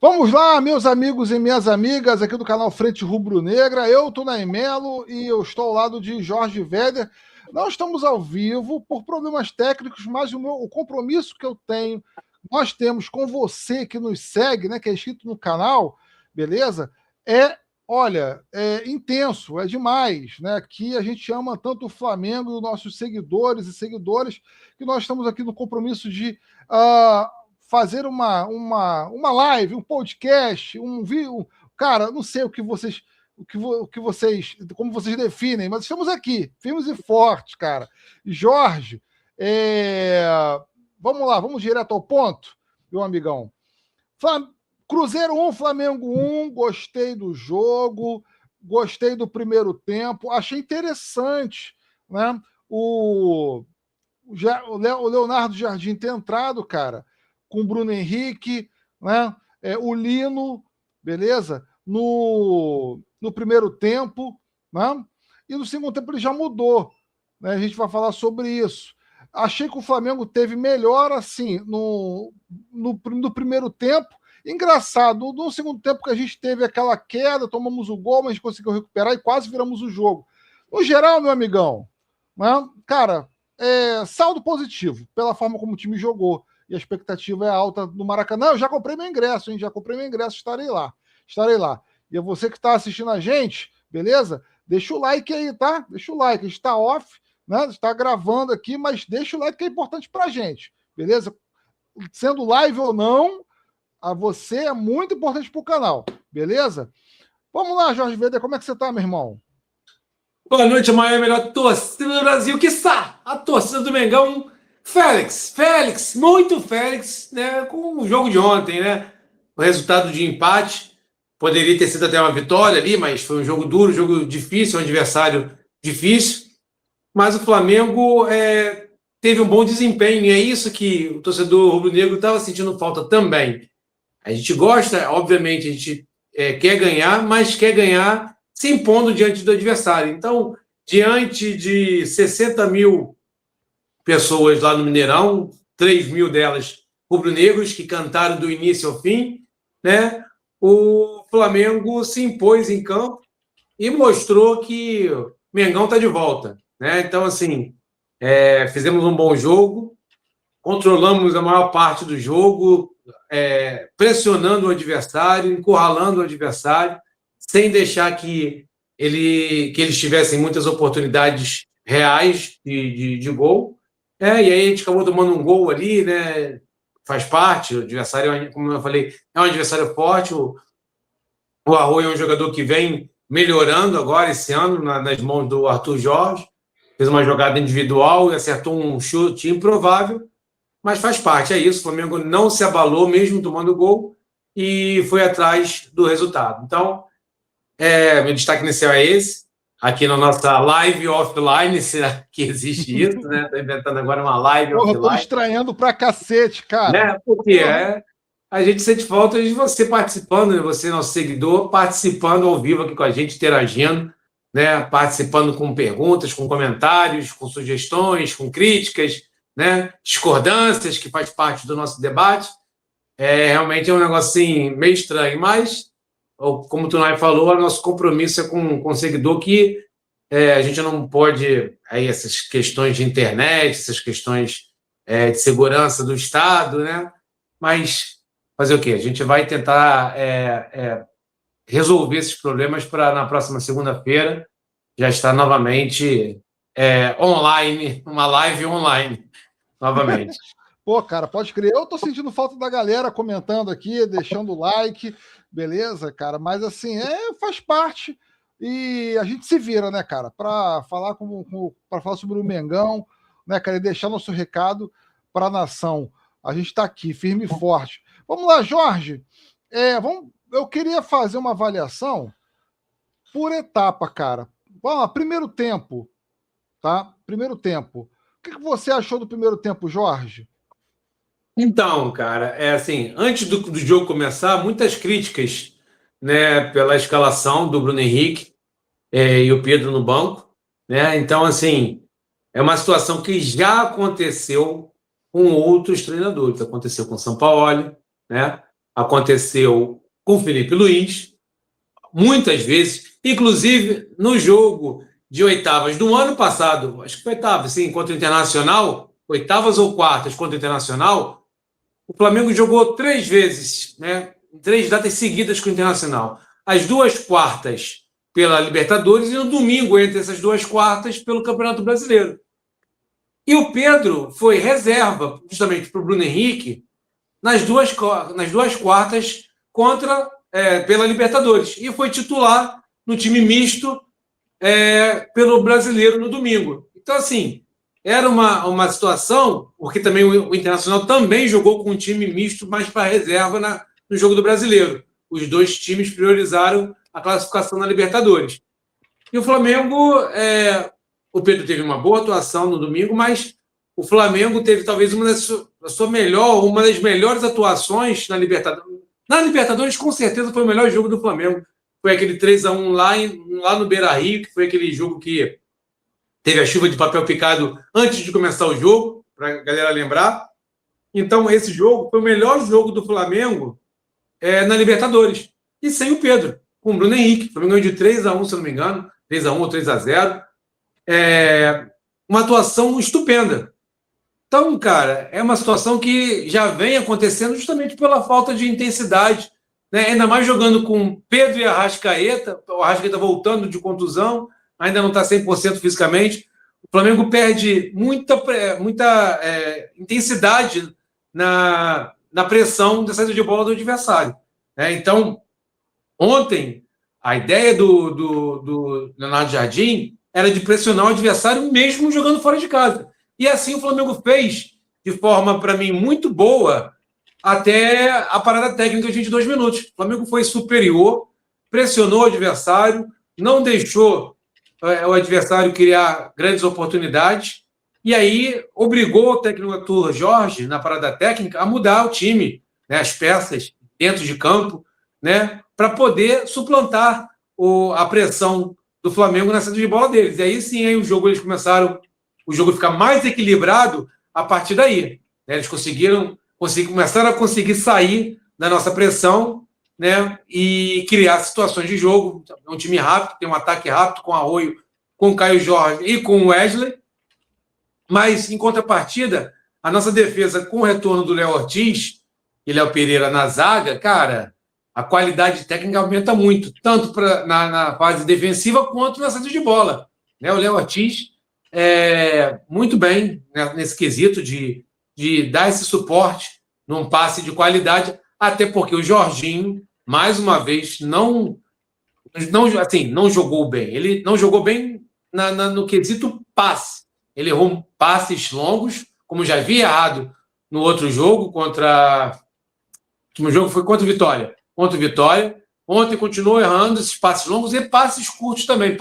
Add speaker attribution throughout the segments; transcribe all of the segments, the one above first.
Speaker 1: Vamos lá, meus amigos e minhas amigas aqui do canal Frente Rubro Negra. Eu, Tunay Melo, e eu estou ao lado de Jorge Veder. Não estamos ao vivo por problemas técnicos, mas o compromisso que eu tenho, nós temos com você que nos segue, né, que é inscrito no canal, beleza? Olha, intenso, é demais, né? Que a gente ama tanto o Flamengo e os nossos seguidores e seguidoras, que nós estamos aqui no compromisso de fazer uma live, um podcast, um vídeo. Cara, não sei o que vocês. O que vocês, como vocês definem, mas estamos aqui, firmes e fortes, cara. Jorge, vamos lá, vamos direto ao ponto, meu amigão. Cruzeiro 1, Flamengo 1, gostei do jogo, gostei do primeiro tempo, achei interessante, né? O Leonardo Jardim ter entrado, cara, com o Bruno Henrique, né? O Lino, beleza? No primeiro tempo, né? E no segundo tempo ele já mudou, né? A gente vai falar sobre isso. Achei que o Flamengo teve melhor assim no primeiro tempo. Engraçado, no segundo tempo que a gente teve aquela queda, tomamos o gol, mas a gente conseguiu recuperar e quase viramos o jogo. No geral, meu amigão, né? Cara, saldo positivo pela forma como o time jogou. E a expectativa é alta no Maracanã. Eu já comprei meu ingresso, hein? Já comprei meu ingresso, estarei lá. Estarei lá. E você que está assistindo a gente, beleza? Deixa o like aí, tá? Deixa o like. A gente está off, né? Está gravando aqui, mas deixa o like que é importante pra gente, beleza? Sendo live ou não, a você é muito importante pro canal, beleza? Vamos lá, Jorge Veder, como é que você tá, meu irmão?
Speaker 2: Boa noite, a maior e melhor torcida do Brasil, quiçá a torcida do Mengão. Félix, muito Félix, né? Com o jogo de ontem, né? O resultado de empate poderia ter sido até uma vitória ali, mas foi um jogo duro, um jogo difícil, um adversário difícil. Mas o Flamengo teve um bom desempenho, e é isso que o torcedor rubro-negro estava sentindo falta também. A gente gosta, obviamente, a gente quer ganhar, mas quer ganhar se impondo diante do adversário. Então, diante de 60 mil pessoas lá no Mineirão, 3 mil delas rubro-negros, que cantaram do início ao fim, né? O Flamengo se impôs em campo e mostrou que o Mengão está de volta, né? Então, assim, fizemos um bom jogo, controlamos a maior parte do jogo, pressionando o adversário, encurralando o adversário, sem deixar que eles tivessem muitas oportunidades reais de gol. E aí a gente acabou tomando um gol ali, né? Faz parte, o adversário, como eu falei, é um adversário forte. O Arroio é um jogador que vem melhorando agora esse ano nas mãos do Arthur Jorge. Fez uma jogada individual e acertou um chute improvável, mas faz parte, é isso. O Flamengo não se abalou, mesmo tomando gol, e foi atrás do resultado. Então, meu destaque inicial é esse. Aqui na nossa live offline, será que existe isso, né? Estou inventando agora uma live
Speaker 1: Porra,
Speaker 2: offline.
Speaker 1: Tô estranhando pra cacete, cara.
Speaker 2: Né? Porque a gente sente falta de você participando, né? Você, nosso seguidor, participando ao vivo aqui com a gente, interagindo, né? Participando com perguntas, com comentários, com sugestões, com críticas, né? Discordâncias, que faz parte do nosso debate. Realmente é um negócio assim, meio estranho, mas, como o Tunay falou, o nosso compromisso é com o seguidor, que a gente não pode, essas questões de internet, essas questões de segurança do Estado, né? Mas fazer o quê? A gente vai tentar resolver esses problemas para, na próxima segunda-feira, já estar novamente online, uma live online, novamente.
Speaker 1: Pô, cara, pode crer. Eu tô sentindo falta da galera comentando aqui, deixando o like, beleza, cara? Mas assim, faz parte e a gente se vira, né, cara? Para falar para falar sobre o Mengão, né, cara, e deixar nosso recado para a nação. A gente está aqui, firme e forte. Vamos lá, Jorge. Eu queria fazer uma avaliação por etapa, cara. Vamos lá, primeiro tempo, tá? Primeiro tempo. O que você achou do primeiro tempo, Jorge?
Speaker 2: Então, cara, assim, antes do jogo começar, muitas críticas, né, pela escalação do Bruno Henrique e o Pedro no banco, né? Então, assim, é uma situação que já aconteceu com outros treinadores. Aconteceu com o Sampaoli, né? aconteceu com o Felipe Luiz, muitas vezes, inclusive no jogo de oitavas do ano passado, acho que foi oitavas, sim, contra o Internacional, oitavas ou quartas contra o Internacional, o Flamengo jogou 3 vezes, né, 3 datas seguidas com o Internacional. As 2 quartas pela Libertadores e no domingo, entre essas 2 quartas, pelo Campeonato Brasileiro. E o Pedro foi reserva, justamente para o Bruno Henrique, nas duas quartas pela Libertadores. E foi titular no time misto pelo Brasileiro no domingo. Então, assim, era uma situação, porque também o Internacional também jogou com um time misto, mas para reserva no jogo do Brasileiro. Os 2 times priorizaram a classificação na Libertadores. E o Flamengo, o Pedro teve uma boa atuação no domingo, mas o Flamengo teve talvez uma das melhores atuações na Libertadores. Na Libertadores, com certeza, foi o melhor jogo do Flamengo. Foi aquele 3-1 lá no Beira-Rio, que foi aquele jogo que teve a chuva de papel picado antes de começar o jogo, para a galera lembrar. Então, esse jogo foi o melhor jogo do Flamengo na Libertadores. E sem o Pedro, com o Bruno Henrique. O Flamengo ganhou de 3-1, se não me engano. 3-1 ou 3-0. Uma atuação estupenda. Então, cara, é uma situação que já vem acontecendo justamente pela falta de intensidade, né? Ainda mais jogando com Pedro e Arrascaeta, o Arrascaeta voltando de contusão, ainda não está 100% fisicamente. O Flamengo perde muita intensidade na pressão da saída de bola do adversário, né? Então, ontem, a ideia do Leonardo Jardim era de pressionar o adversário mesmo jogando fora de casa. E assim o Flamengo fez de forma, para mim, muito boa até a parada técnica de 22 minutos. O Flamengo foi superior, pressionou o adversário, não deixou o adversário criar grandes oportunidades e aí obrigou o técnico Arthur Jorge, na parada técnica, a mudar o time, né, as peças dentro de campo, né, para poder suplantar a pressão do Flamengo na saída de bola deles. E aí sim, aí o jogo ficar mais equilibrado a partir daí, né? Eles começaram a conseguir sair da nossa pressão, né, e criar situações de jogo. É um time rápido, tem um ataque rápido com o Arroyo, com o Caio Jorge e com o Wesley. Mas, em contrapartida, a nossa defesa, com o retorno do Léo Ortiz e Léo Pereira na zaga, cara, a qualidade técnica aumenta muito, tanto na fase defensiva quanto na saída de bola, né? O Léo Ortiz muito bem, né, nesse quesito de dar esse suporte num passe de qualidade, até porque o Jorginho, mais uma vez, não jogou bem. Ele não jogou bem no quesito passe. Ele errou passes longos, como já havia errado no outro jogo, o último jogo foi contra o Vitória. Ontem continuou errando esses passes longos e passes curtos também,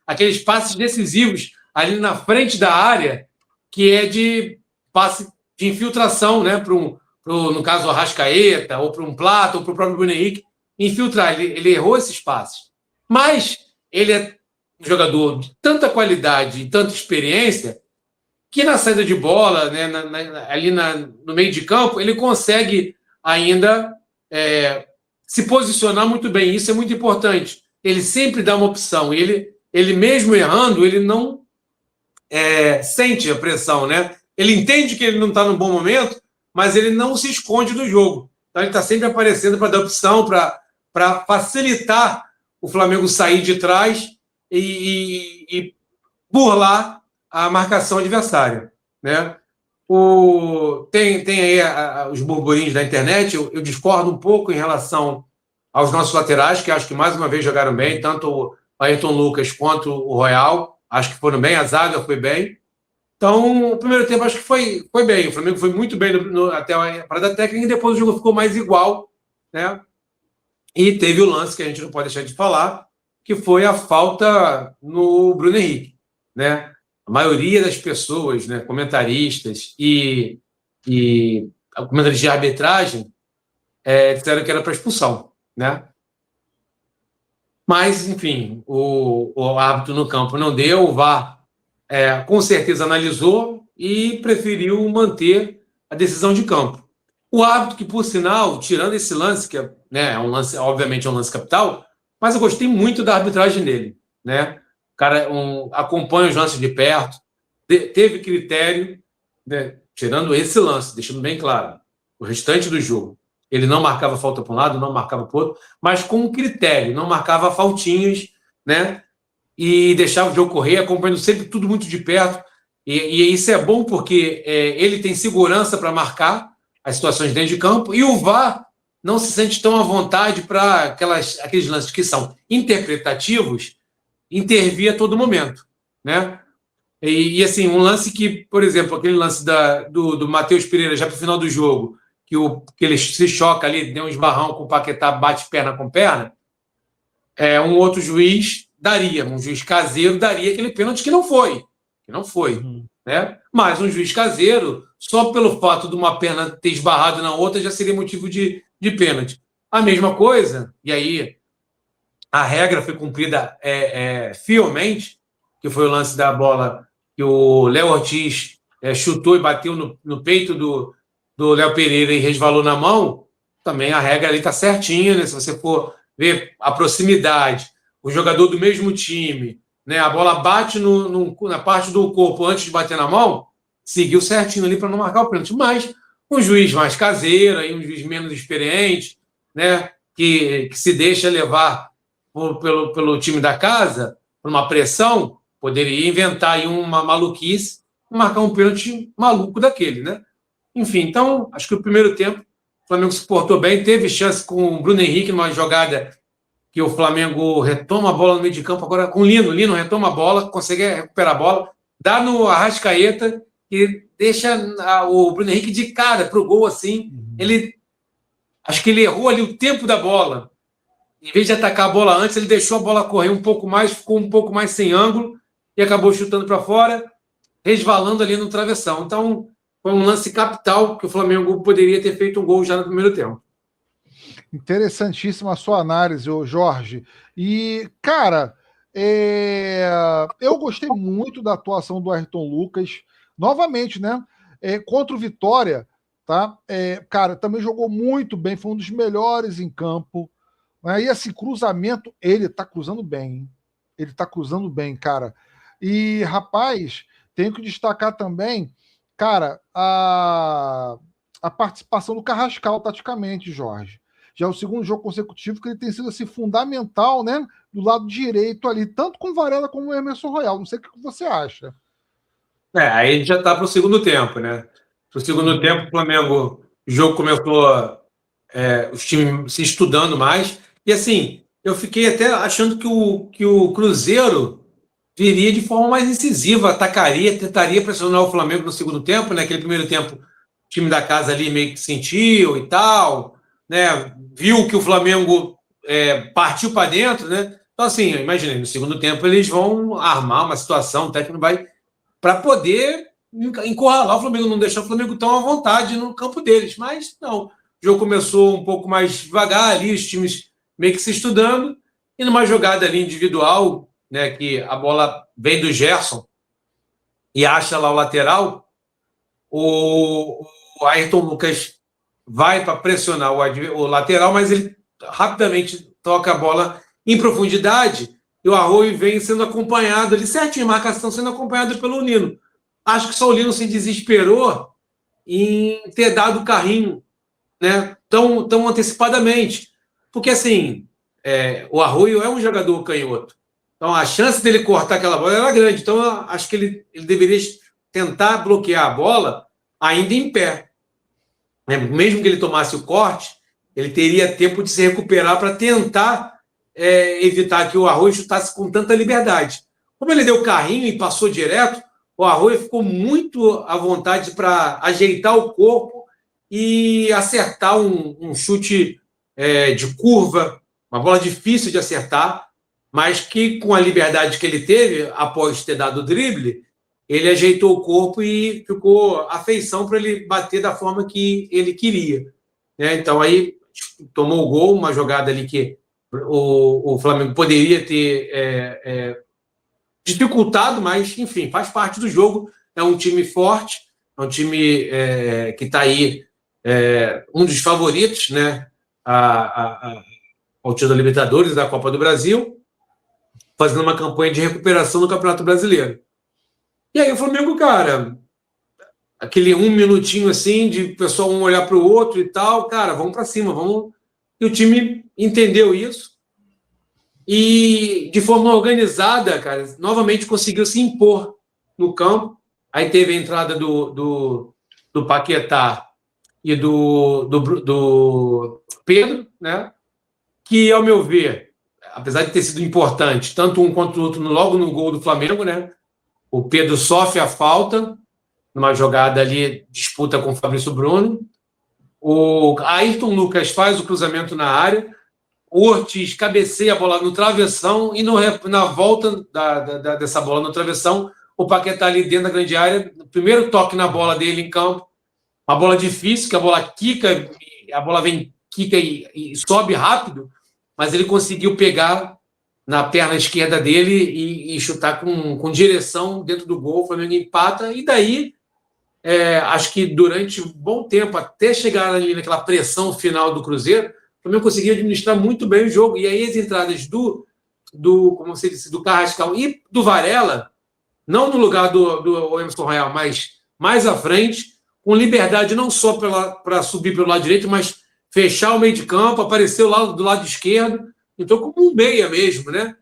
Speaker 2: aqueles passes decisivos ali na frente da área, que é de passe de infiltração, né, no caso, o Arrascaeta, ou para um Plata, ou para o próprio Bruno Henrique, infiltrar. Ele errou esses passes. Mas ele é um jogador de tanta qualidade e tanta experiência que na saída de bola, né, ali no meio de campo, ele consegue ainda se posicionar muito bem. Isso é muito importante. Ele sempre dá uma opção. Ele mesmo errando, ele não sente a pressão, né? Ele entende que ele não está num bom momento, mas ele não se esconde do jogo. Então ele está sempre aparecendo para dar opção, para facilitar o Flamengo sair de trás e burlar a marcação adversária, né? Tem aí os burburinhos da internet. Eu discordo um pouco em relação aos nossos laterais, que acho que mais uma vez jogaram bem, tanto o Ayrton Lucas quanto o Royal. Acho que foram bem, a zaga foi bem. Então, o primeiro tempo acho que foi bem. O Flamengo foi muito bem até a parada técnica e depois o jogo ficou mais igual, né? E teve o lance que a gente não pode deixar de falar, que foi a falta no Bruno Henrique, né? A maioria das pessoas, né, comentaristas e comentaristas de arbitragem disseram que era para expulsão, né? Mas, enfim, o árbitro no campo não deu, o VAR com certeza analisou e preferiu manter a decisão de campo. O árbitro que, por sinal, tirando esse lance, que é um lance, obviamente é um lance capital, mas eu gostei muito da arbitragem dele, né? O cara acompanha os lances de perto, teve critério, né? Tirando esse lance, deixando bem claro, o restante do jogo. Ele não marcava falta para um lado, não marcava para o outro, mas com critério, não marcava faltinhas, né? E deixava o jogo correr, acompanhando sempre tudo muito de perto. E isso é bom porque ele tem segurança para marcar as situações dentro de campo e o VAR não se sente tão à vontade para aqueles lances que são interpretativos intervir a todo momento, né? Assim, um lance que, por exemplo, aquele lance do Matheus Pereira já para o final do jogo, que ele se choca ali, deu um esbarrão com o Paquetá, bate perna com perna, um outro juiz daria, um juiz caseiro daria aquele pênalti que não foi, né? Mas um juiz caseiro, só pelo fato de uma perna ter esbarrado na outra, já seria motivo de pênalti. A mesma coisa, e aí a regra foi cumprida fielmente, que foi o lance da bola que o Léo Ortiz chutou e bateu no peito do Léo Pereira e resvalou na mão. Também a regra ali está certinha, né? Se você for ver a proximidade, o jogador do mesmo time, né? A bola bate na parte do corpo antes de bater na mão, seguiu certinho ali para não marcar o pênalti. Mas um juiz mais caseiro, aí um juiz menos experiente, né? Que se deixa levar pelo time da casa, por uma pressão, poderia inventar aí uma maluquice e marcar um pênalti maluco daquele, né? Enfim, então, acho que o primeiro tempo o Flamengo se portou bem, teve chance com o Bruno Henrique numa jogada que o Flamengo retoma a bola no meio de campo, agora com o Lino retoma a bola, consegue recuperar a bola, dá no Arrascaeta e deixa o Bruno Henrique de cara para o gol, assim. Acho que ele errou ali o tempo da bola. Em vez de atacar a bola antes, ele deixou a bola correr um pouco mais, ficou um pouco mais sem ângulo e acabou chutando para fora, resvalando ali no travessão. Então, foi um lance capital que o Flamengo poderia ter feito um gol já no primeiro tempo.
Speaker 1: Interessantíssima a sua análise, Jorge. E, cara, eu gostei muito da atuação do Ayrton Lucas. Novamente, né? Contra o Vitória, tá? Cara, também jogou muito bem, foi um dos melhores em campo. E esse cruzamento, ele tá cruzando bem, hein? Ele tá cruzando bem, cara. E, rapaz, tenho que destacar também, cara, a participação do Carrascal, taticamente, Jorge. Já é o segundo jogo consecutivo que ele tem sido assim, fundamental, né? Do lado direito ali, tanto com o Varela como o Emerson Royal. Não sei o que você acha.
Speaker 2: Aí a gente já está para o segundo tempo, né? Para o segundo tempo, o Flamengo, o jogo começou os times se estudando mais. E assim, eu fiquei até achando que o Cruzeiro viria de forma mais incisiva, atacaria, tentaria pressionar o Flamengo no segundo tempo, né? Aquele primeiro tempo, o time da casa ali meio que sentiu e tal, né? Viu que o Flamengo partiu para dentro, né? Então, assim, imaginei, no segundo tempo eles vão armar uma situação, o técnico vai para poder encurralar o Flamengo, não deixar o Flamengo tão à vontade no campo deles. Mas não, o jogo começou um pouco mais devagar ali, os times meio que se estudando, e numa jogada ali individual, né, que a bola vem do Gerson e acha lá o lateral, o Ayrton Lucas vai para pressionar o lateral, mas ele rapidamente toca a bola em profundidade e o Arroio vem sendo acompanhado ali, certinho, marcação sendo acompanhado pelo Lino. Acho que só o Lino se desesperou em ter dado o carrinho, né, tão antecipadamente. Porque, assim, o Arroio é um jogador canhoto. Então, a chance dele cortar aquela bola era grande. Então, acho que ele deveria tentar bloquear a bola ainda em pé. Mesmo que ele tomasse o corte, ele teria tempo de se recuperar para tentar evitar que o Arroio chutasse com tanta liberdade. Como ele deu o carrinho e passou direto, o Arroio ficou muito à vontade para ajeitar o corpo e acertar um chute de curva, uma bola difícil de acertar, mas que com a liberdade que ele teve após ter dado o drible, ele ajeitou o corpo e ficou a feição para ele bater da forma que ele queria. Então aí tomou o gol, uma jogada ali que o Flamengo poderia ter dificultado, mas enfim, faz parte do jogo. É um time forte, é um time que está aí um dos favoritos, né, ao título da Libertadores, da Copa do Brasil, fazendo uma campanha de recuperação no Campeonato Brasileiro. E aí o Flamengo, cara, aquele um minutinho assim, de pessoal um olhar para o outro e tal, cara, vamos para cima, vamos. E o time entendeu isso e, de forma organizada, cara, novamente conseguiu se impor no campo. Aí teve a entrada do Paquetá e do Pedro, né? Que, ao meu ver, apesar de ter sido importante, tanto um quanto o outro, logo no gol do Flamengo, né? O Pedro sofre a falta numa jogada ali, disputa com o Fabrício Bruno. O Ayrton Lucas faz o cruzamento na área. O Ortiz cabeceia a bola no travessão e na volta dessa bola no travessão, o Paquetá ali dentro da grande área, o primeiro toque na bola dele em campo, uma bola difícil, que a bola quica, a bola vem, quica e sobe rápido, mas ele conseguiu pegar na perna esquerda dele e chutar com direção dentro do gol. O Flamengo empata, e daí acho que durante um bom tempo, até chegar ali naquela pressão final do Cruzeiro, o Flamengo conseguiu administrar muito bem o jogo. E aí as entradas como você disse, do Carrascal e do Varela, não no lugar do Emerson Royal, mas mais à frente, com liberdade não só para subir pelo lado direito, mas fechar o meio de campo, aparecer do lado esquerdo, então como um meia mesmo, né?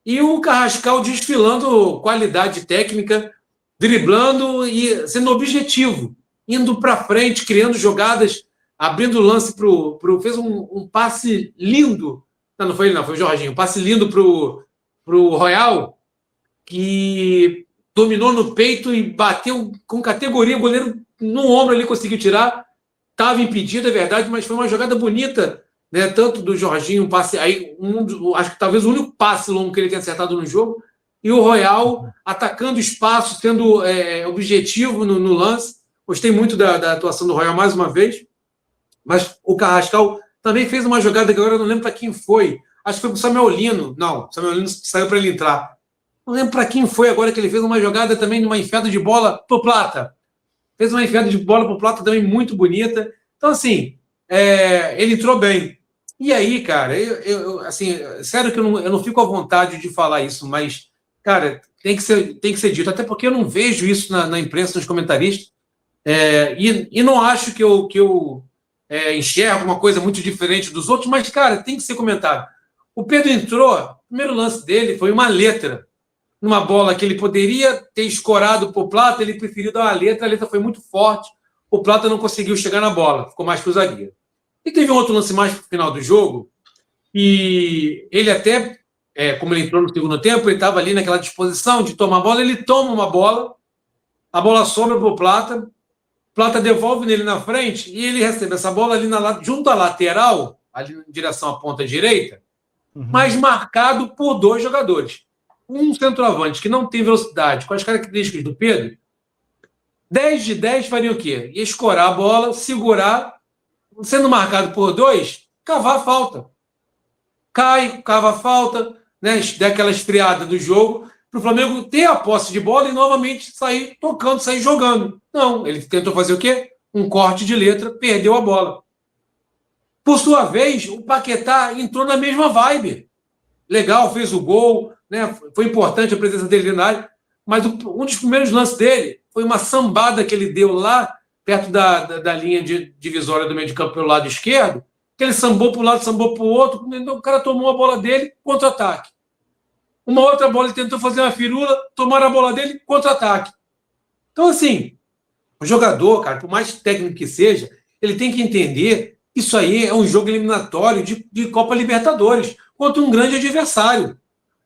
Speaker 2: E o Carrascal desfilando qualidade técnica, driblando e sendo objetivo, indo para frente, criando jogadas, abrindo lance fez um passe lindo. Não foi ele, não, foi o Jorginho. Um passe lindo pro Royal, que dominou no peito e bateu com categoria. O goleiro no ombro ali conseguiu tirar. Estava impedido, é verdade, mas foi uma jogada bonita, né? Tanto do Jorginho, um passe aí, acho que talvez o único passe longo que ele tenha acertado no jogo, e o Royal atacando espaço, sendo objetivo no lance. Gostei muito da atuação do Royal mais uma vez, mas o Carrascal também fez uma jogada que agora eu não lembro para quem foi. Acho que foi para o Samuel Lino. Não, o Samuel Lino saiu para ele entrar. Não lembro para quem foi agora que ele fez uma jogada também, numa enfiada de bola pro Plata. Fez uma enfiada de bola pro Plata também muito bonita. Então, assim, ele entrou bem. E aí, cara, assim, sério que eu não fico à vontade de falar isso, mas, cara, tem que ser dito, até porque eu não vejo isso na imprensa, nos comentaristas, e não acho que eu enxergo uma coisa muito diferente dos outros, mas, cara, tem que ser comentado. O Pedro entrou, o primeiro lance dele foi uma letra, numa bola que ele poderia ter escorado por Plata, ele preferiu dar uma letra, a letra foi muito forte, o Plata não conseguiu chegar na bola, ficou mais pro zagueiro. E teve um outro lance mais pro final do jogo, e ele até, como ele entrou no segundo tempo, ele estava ali naquela disposição de tomar a bola, ele toma uma bola, a bola sobra pro Plata devolve nele na frente, e ele recebe essa bola ali junto à lateral, ali em direção à ponta direita, mas marcado por dois jogadores. Um centroavante que não tem velocidade, com as características do Pedro, 10 de 10 faria o quê? Ia escorar a bola, segurar, sendo marcado por dois, cavar a falta. Cava a falta, né, dá aquela esfriada do jogo, para o Flamengo ter a posse de bola e novamente sair tocando, sair jogando. Não, ele tentou fazer o quê? Um corte de letra, perdeu a bola. Por sua vez, o Paquetá entrou na mesma vibe. Legal, fez o gol, né? Foi importante a presença dele na área, mas um dos primeiros lances dele foi uma sambada que ele deu lá, perto da linha divisória do meio de campo pelo lado esquerdo, que ele sambou para um lado, sambou para o outro, o cara tomou a bola dele, contra-ataque. Uma outra bola, ele tentou fazer uma firula, tomaram a bola dele, contra-ataque. Então, assim, o jogador, cara, por mais técnico que seja, ele tem que entender que isso aí é um jogo eliminatório de Copa Libertadores contra um grande adversário.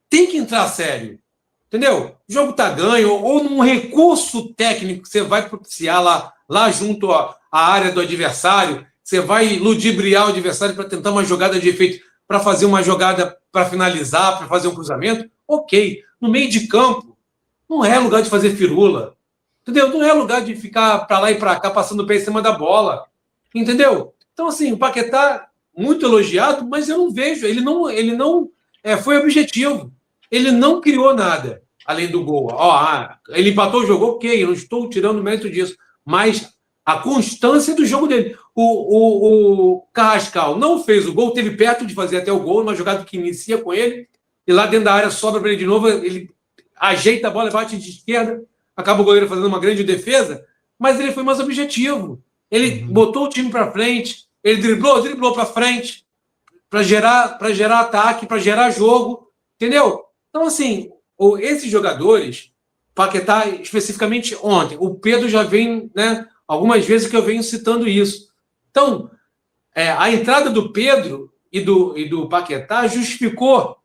Speaker 2: Tem que entrar sério, entendeu? O jogo tá ganho, ou num recurso técnico que você vai propiciar lá junto à área do adversário, você vai ludibriar o adversário para tentar uma jogada de efeito, para fazer uma jogada para finalizar, para fazer um cruzamento, ok. No meio de campo, não é lugar de fazer firula, entendeu? Não é lugar de ficar para lá e para cá, passando o pé em cima da bola, entendeu? Então, assim, o Paquetá, muito elogiado, mas eu não vejo, ele não foi objetivo. Ele não criou nada, além do gol. Ele empatou o jogo, ok, eu não estou tirando o mérito disso, mas a constância do jogo dele. O Carrascal não fez o gol, teve perto de fazer até o gol, numa jogada que inicia com ele, e lá dentro da área sobra para ele de novo, ele ajeita a bola, bate de esquerda, acaba o goleiro fazendo uma grande defesa, mas ele foi mais objetivo. Ele botou o time para frente, ele driblou para frente, para gerar ataque, para gerar jogo, entendeu? Então, assim, esses jogadores, Paquetá especificamente ontem, o Pedro já vem, né, algumas vezes que eu venho citando isso. Então, a entrada do Pedro e do Paquetá justificou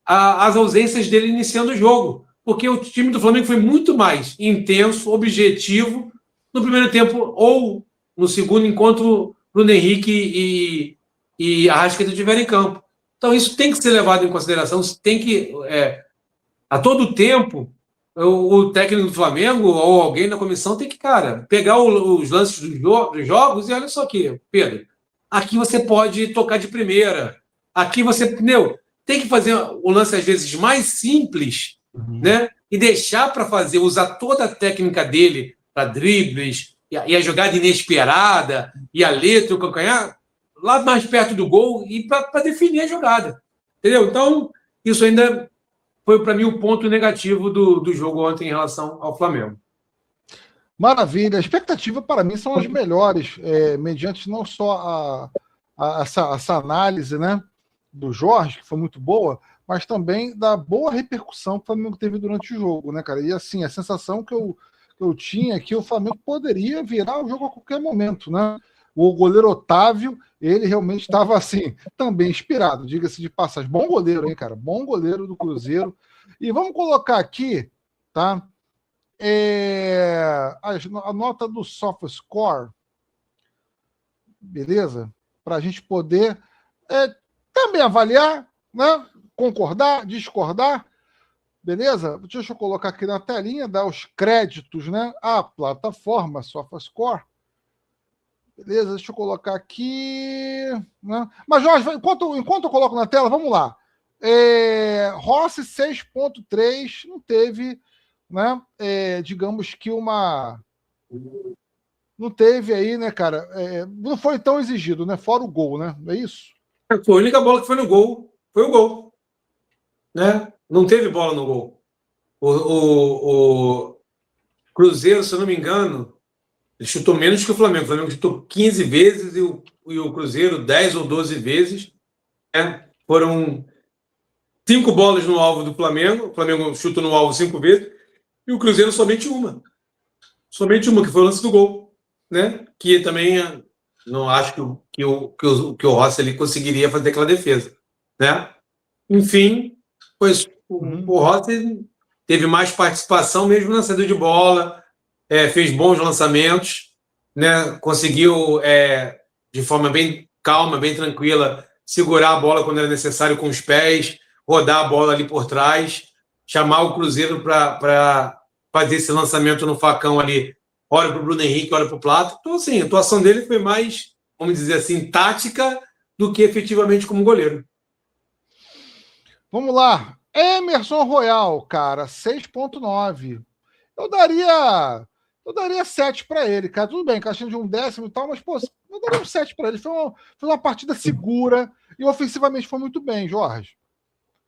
Speaker 2: as ausências dele iniciando o jogo, porque o time do Flamengo foi muito mais intenso, objetivo, no primeiro tempo ou no segundo, enquanto o Bruno Henrique e a Arrascaeta estiverem em campo. Então, isso tem que ser levado em consideração, tem que, a todo tempo, o técnico do Flamengo ou alguém na comissão tem que, cara, pegar os lances dos jogos e olha só aqui, Pedro, aqui você pode tocar de primeira, aqui você, entendeu? Tem que fazer o lance, às vezes, mais simples, né? E deixar para fazer, usar toda a técnica dele para dribles, e a jogada inesperada, e a letra, o calcanhar, lá mais perto do gol, e para definir a jogada. Entendeu? Então, isso ainda foi, para mim, o ponto negativo do jogo ontem em relação ao Flamengo.
Speaker 1: Maravilha. A expectativa, para mim, são as melhores, mediante não só essa análise, né, do Jorge, que foi muito boa, mas também da boa repercussão que o Flamengo teve durante o jogo, né, cara? E assim, a sensação que eu tinha é que o Flamengo poderia virar o jogo a qualquer momento, né? O goleiro Otávio, ele realmente estava assim, também inspirado, diga-se de passagem. Bom goleiro, hein, cara? Bom goleiro do Cruzeiro. E vamos colocar aqui, tá? A nota do SofaScore, beleza? Para a gente poder também avaliar, né? Concordar, discordar, beleza? Deixa eu colocar aqui na telinha, dar os créditos, né? A plataforma SofaScore. Beleza, deixa eu colocar aqui. Né? Mas, Jorge, enquanto eu coloco na tela, vamos lá. Rossi 6.3 não teve, né? Digamos que não teve aí, né, cara? Não foi tão exigido, né? Fora o gol, né? Não é isso?
Speaker 2: Foi a única bola que foi no gol. Foi o gol. Né? Não teve bola no gol. O Cruzeiro, se eu não me engano, ele chutou menos que o Flamengo. O Flamengo chutou 15 vezes e o Cruzeiro 10 ou 12 vezes. Né? Foram 5 bolas no alvo do Flamengo. O Flamengo chutou no alvo 5 vezes. E o Cruzeiro somente uma. Somente uma, que foi o lance do gol. Né? Que também não acho que o Rossi ali conseguiria fazer aquela defesa. Né? Enfim, pois o Rossi teve mais participação mesmo na saída de bola, fez bons lançamentos, né? Conseguiu, de forma bem calma, bem tranquila, segurar a bola quando era necessário com os pés, rodar a bola ali por trás, chamar o Cruzeiro para fazer esse lançamento no facão ali, hora para o Bruno Henrique, hora para o Plata. Então, assim, a atuação dele foi mais, vamos dizer assim, tática do que efetivamente como goleiro.
Speaker 1: Vamos lá. Emerson Royal, cara, 6.9. Eu daria 7 para ele, cara. Tudo bem, caixinha de 1/10 e tal, mas, pô, eu daria um 7 para ele. Foi uma partida segura e ofensivamente foi muito bem, Jorge.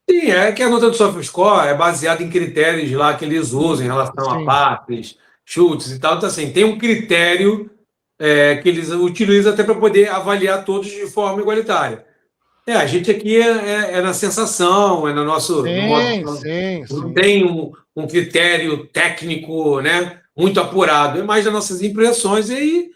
Speaker 2: Sim, que a nota do SofaScore é baseada em critérios lá que eles usam em relação a passes, chutes e tal. Então, assim, tem um critério que eles utilizam até para poder avaliar todos de forma igualitária. A gente aqui é na sensação, no nosso.
Speaker 1: Sim.
Speaker 2: Não tem um critério técnico, né, muito apurado, é mais das nossas impressões. E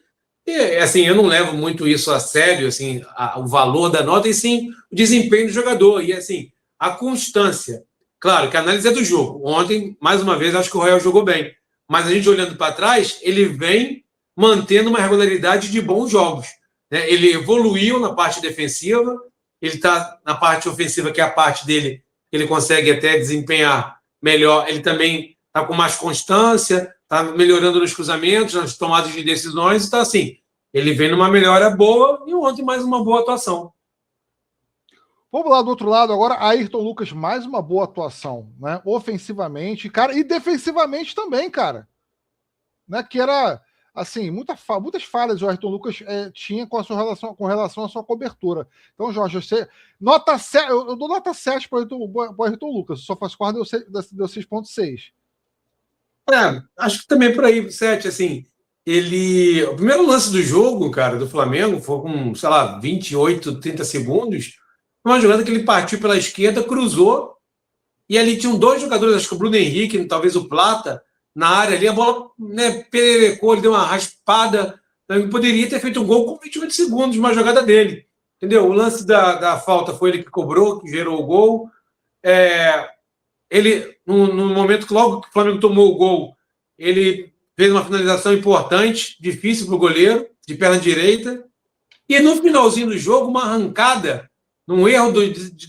Speaker 2: assim, eu não levo muito isso a sério, assim, o valor da nota, e sim o desempenho do jogador. E assim, a constância. Claro que a análise é do jogo. Ontem, mais uma vez, acho que o Royal jogou bem. Mas a gente olhando para trás, ele vem mantendo uma regularidade de bons jogos. Né? Ele evoluiu na parte defensiva. Ele está na parte ofensiva, que é a parte dele, que ele consegue até desempenhar melhor. Ele também está com mais constância, está melhorando nos cruzamentos, nas tomadas de decisões. Então, assim, ele vem numa melhora boa e ontem mais uma boa atuação.
Speaker 1: Vamos lá do outro lado agora. Ayrton Lucas, mais uma boa atuação, né? Ofensivamente, cara, e defensivamente também, cara. Né? Que era assim, muitas falhas o Ayrton Lucas tinha com relação à sua cobertura. Então, Jorge, nota 7, eu dou nota 7 para o Ayrton Lucas. O SofaScore deu 6,6.
Speaker 2: Acho que também por aí, 7, assim. O primeiro lance do jogo, cara, do Flamengo, foi com, sei lá, 28, 30 segundos. Uma jogada que ele partiu pela esquerda, cruzou, e ali tinham dois jogadores, acho que o Bruno Henrique, talvez o Plata, na área ali, a bola, né, pererecou, ele deu uma raspada, ele poderia ter feito um gol com 28 segundos, uma jogada dele, entendeu? O lance da falta foi ele que cobrou, que gerou o gol. Ele, no momento que logo que o Flamengo tomou o gol, ele fez uma finalização importante, difícil para o goleiro, de perna direita, e no finalzinho do jogo, uma arrancada, num erro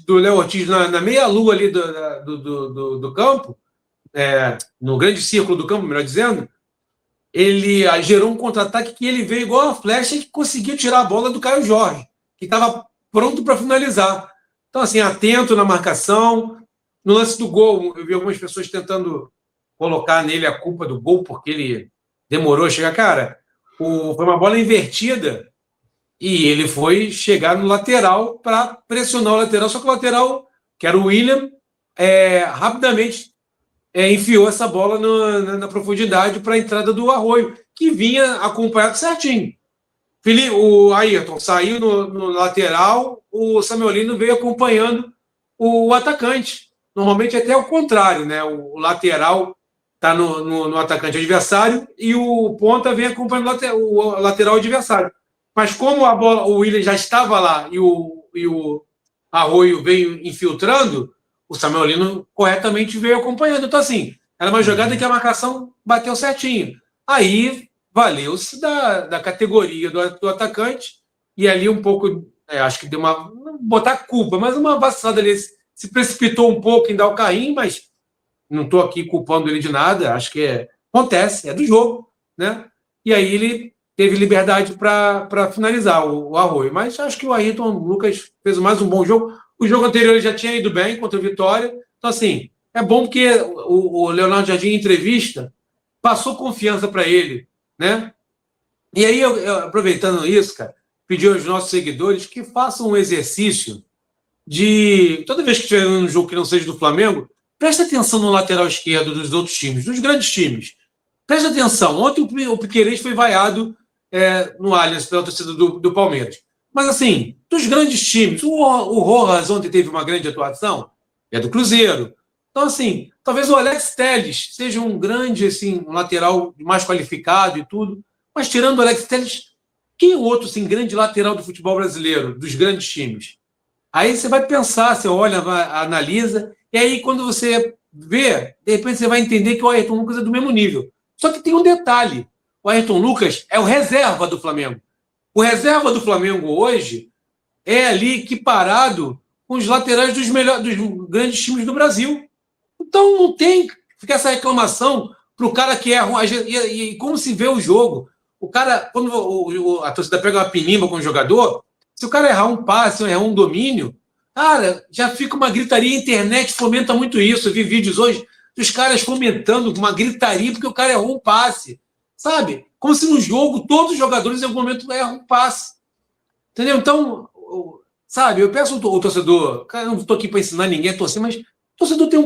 Speaker 2: do Léo Ortiz na meia-lua ali do campo, no grande círculo do campo, melhor dizendo, ele gerou um contra-ataque que ele veio igual uma flecha e conseguiu tirar a bola do Caio Jorge, que estava pronto para finalizar. Então, assim, atento na marcação. No lance do gol, eu vi algumas pessoas tentando colocar nele a culpa do gol, porque ele demorou a chegar. Cara, foi uma bola invertida e ele foi chegar no lateral para pressionar o lateral, só que o lateral, que era o William, rapidamente enfiou essa bola na profundidade para a entrada do Arroio, que vinha acompanhado certinho. O Ayrton saiu no lateral, o Samuelino veio acompanhando o atacante. Normalmente até o contrário, né? O lateral está no atacante adversário e o ponta vem acompanhando o lateral adversário. Mas como a bola, o William já estava lá e o Arroio veio infiltrando, o Samuelino corretamente veio acompanhando. Então, assim, era uma jogada que a marcação bateu certinho. Aí valeu-se da categoria do atacante e ali um pouco, acho que deu uma... Não botar culpa, mas uma vacilada ali. Se precipitou um pouco em dar o carrinho, mas não estou aqui culpando ele de nada, acho que acontece, é do jogo, né? E aí ele teve liberdade para finalizar o Arroio. Mas acho que o Ayrton Lucas fez mais um bom jogo. O jogo anterior ele já tinha ido bem contra o Vitória. Então, assim, é bom porque o Leonardo Jardim, em entrevista, passou confiança para ele, né? E aí, aproveitando isso, cara, pedi aos nossos seguidores que façam um exercício de... Toda vez que tiver um jogo que não seja do Flamengo, presta atenção no lateral esquerdo dos outros times, dos grandes times. Presta atenção. Ontem o Piquerez foi vaiado no Allianz pela torcida do Palmeiras. Mas, assim, dos grandes times, o Rojas ontem teve uma grande atuação, é do Cruzeiro. Então, assim, talvez o Alex Telles seja um grande, assim, um lateral mais qualificado e tudo, mas tirando o Alex Telles, quem é o outro, assim, grande lateral do futebol brasileiro, dos grandes times? Aí você vai pensar, você olha, analisa, e aí quando você vê, de repente você vai entender que o Ayrton Lucas é do mesmo nível. Só que tem um detalhe, o Ayrton Lucas é o reserva do Flamengo. O reserva do Flamengo hoje é ali equiparado com os laterais dos grandes times do Brasil. Então não tem que ficar essa reclamação para o cara que erra. E como se vê o jogo? O cara, quando a torcida pega uma pinimba com o jogador, se o cara errar um passe, errar um domínio, cara, já fica uma gritaria. A internet fomenta muito isso. Eu vi vídeos hoje dos caras fomentando uma gritaria porque o cara errou um passe. Sabe? Como se no jogo todos os jogadores em algum momento erram um passe. Entendeu? Então, sabe, eu peço ao torcedor, cara, eu não estou aqui para ensinar ninguém a torcer, mas o torcedor tem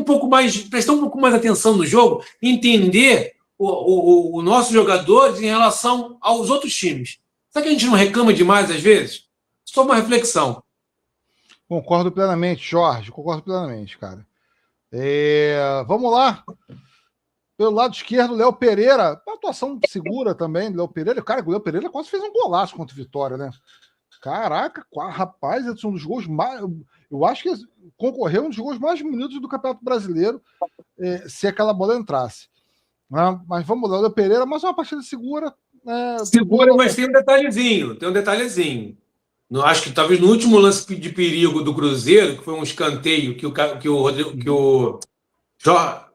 Speaker 2: prestar um pouco mais atenção no jogo, entender os nossos jogadores em relação aos outros times. Será que a gente não reclama demais às vezes? Só uma reflexão.
Speaker 1: Concordo plenamente, Jorge. Concordo plenamente, cara. Vamos lá. Pelo lado esquerdo, Léo Pereira. Uma atuação segura também, Léo Pereira. Cara, o Léo Pereira quase fez um golaço contra o Vitória, né? Caraca, rapaz, é um dos gols mais... Eu acho que concorreu um dos gols mais bonitos do Campeonato Brasileiro, se aquela bola entrasse. Mas vamos lá, o Léo Pereira, mais uma partida segura.
Speaker 2: Segura, mas tem um detalhezinho. Acho que talvez no último lance de perigo do Cruzeiro, que foi um escanteio que o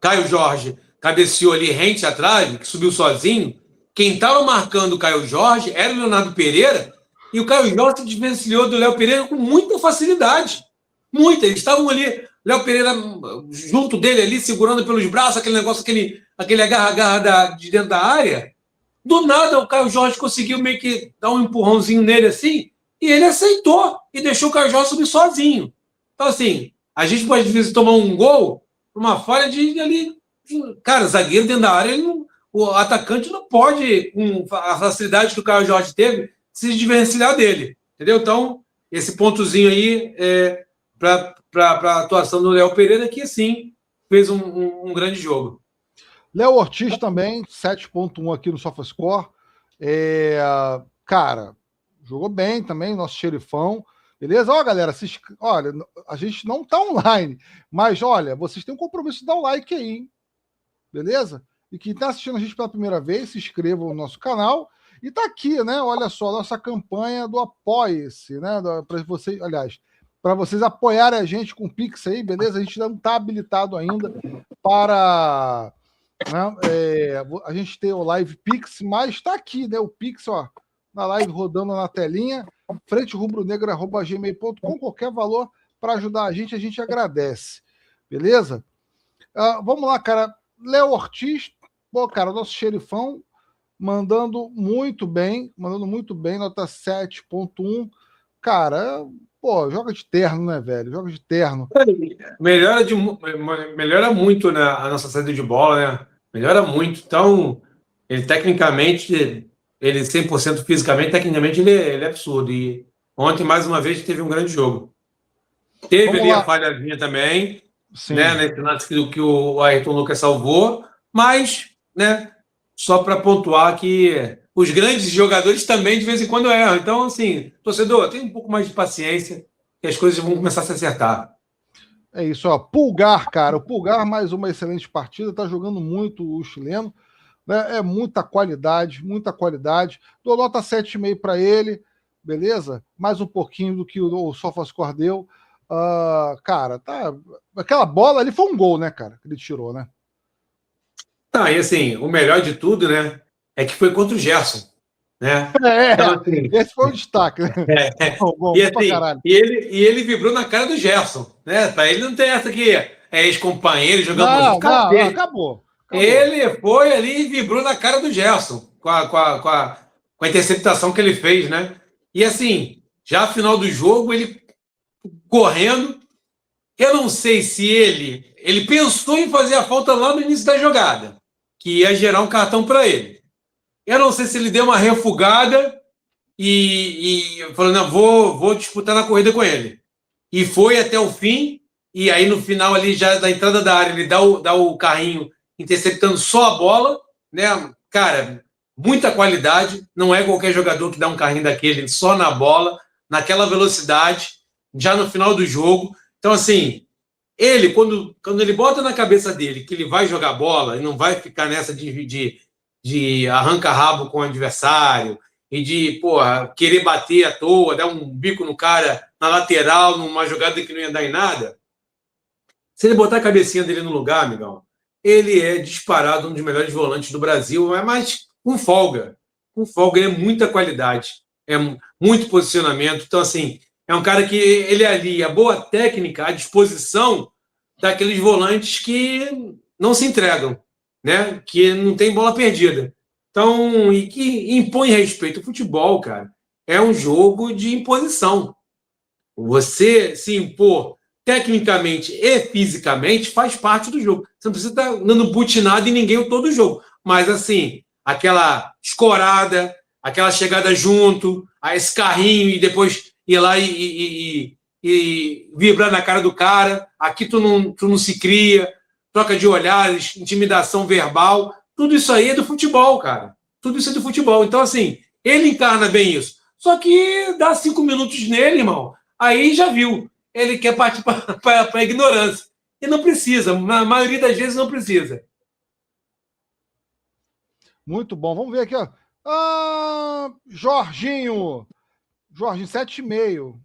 Speaker 2: Caio Jorge cabeceou ali rente atrás, que subiu sozinho. Quem estava marcando o Caio Jorge era o Leonardo Pereira, e o Caio Jorge se desvencilhou do Léo Pereira com muita facilidade. Muita. Eles estavam ali, Léo Pereira junto dele ali, segurando pelos braços, aquele negócio, aquele agarra-agarra de dentro da área. Do nada, o Caio Jorge conseguiu meio que dar um empurrãozinho nele assim, e ele aceitou e deixou o Caio Jorge subir sozinho. Então, assim, a gente pode, às vezes, tomar um gol, uma falha de ali. Cara, zagueiro dentro da área, o atacante não pode, com a facilidade que o Caio Jorge teve, se desvencilhar dele. Entendeu? Então, esse pontozinho aí para a atuação do Léo Pereira, que sim, fez um grande jogo.
Speaker 1: Léo Ortiz também, 7.1 aqui no SofaScore. Cara, jogou bem também, nosso xerifão. Beleza? Ó, galera, olha, a gente não tá online, mas olha, vocês têm um compromisso de dar o like aí, hein? Beleza? E quem tá assistindo a gente pela primeira vez, se inscreva no nosso canal. E tá aqui, né? Olha só, nossa campanha do Apoie-se, né? Para vocês, aliás, para vocês apoiarem a gente com o Pix aí, beleza? A gente não tá habilitado ainda para, né, a gente ter o Live Pix, mas tá aqui, né? O Pix, ó, na live rodando na telinha, frenterubronegro@gmail.com, qualquer valor para ajudar a gente agradece. Beleza? Vamos lá, cara. Léo Ortiz, pô, cara, nosso xerifão, mandando muito bem, nota 7.1. Cara, pô, joga de terno, né, velho? Joga de terno.
Speaker 2: Melhora muito, né, a nossa saída de bola, né? Melhora muito. Então, ele tecnicamente, ele 100% fisicamente, tecnicamente, ele é absurdo. E ontem, mais uma vez, teve um grande jogo. Teve ali a falhazinha também, né, nesse lance que o Ayrton Lucas salvou, mas, né, só para pontuar que os grandes jogadores também de vez em quando erram. Então, assim, torcedor, tem um pouco mais de paciência que as coisas vão começar a se acertar.
Speaker 1: É isso, ó. Pulgar, cara. O Pulgar, mais uma excelente partida, tá jogando muito o chileno, né? É muita qualidade, muita qualidade. Dou nota 7,5 para ele, beleza? Mais um pouquinho do que o SofaScore deu. Cara, tá. Aquela bola ali foi um gol, né, cara? Que ele tirou, né?
Speaker 2: Tá, e assim, o melhor de tudo, né, é que foi contra o Gerson, né?
Speaker 1: Então, assim, esse foi o destaque, né?
Speaker 2: Bom, e, assim, ele vibrou na cara do Gerson, né? Pra ele não tem essa que é ex-companheiro jogando
Speaker 1: não, acabou.
Speaker 2: Ele foi ali e vibrou na cara do Gerson com a interceptação que ele fez, né? E assim, já no final do jogo, ele correndo, eu não sei se ele pensou em fazer a falta lá no início da jogada, que ia gerar um cartão para ele. Eu não sei se ele deu uma refugada e falou, não, vou disputar na corrida com ele. E foi até o fim, e aí no final ali, já da entrada da área, ele dá o carrinho interceptando só a bola, né? Cara, muita qualidade, não é qualquer jogador que dá um carrinho daquele só na bola, naquela velocidade, já no final do jogo. Então, assim, ele, quando ele bota na cabeça dele que ele vai jogar bola e não vai ficar nessa de arranca-rabo com o adversário e de, porra, querer bater à toa, dar um bico no cara na lateral, numa jogada que não ia dar em nada. Se ele botar a cabecinha dele no lugar, amigão, ele é disparado um dos melhores volantes do Brasil, mas com folga. Com folga, ele é muita qualidade, é muito posicionamento. Então, assim, é um cara que ele alia a boa técnica à disposição daqueles volantes que não se entregam, né? Que não tem bola perdida. Então, e que impõe respeito. O futebol, cara, é um jogo de imposição. Você se impor tecnicamente e fisicamente faz parte do jogo. Você não precisa estar dando butinada em ninguém todo o jogo. Mas, assim, aquela escorada, aquela chegada junto, esse carrinho e depois ir lá e vibrar na cara do cara. Aqui tu não se cria, troca de olhares, intimidação verbal. Tudo isso aí é do futebol, cara. Tudo isso é do futebol. Então, assim, ele encarna bem isso. Só que dá 5 minutos nele, irmão. Aí já viu. Ele quer partir para a ignorância. E não precisa. Na maioria das vezes não precisa.
Speaker 1: Muito bom. Vamos ver aqui, ó. Jorginho. Jorginho, 7,5.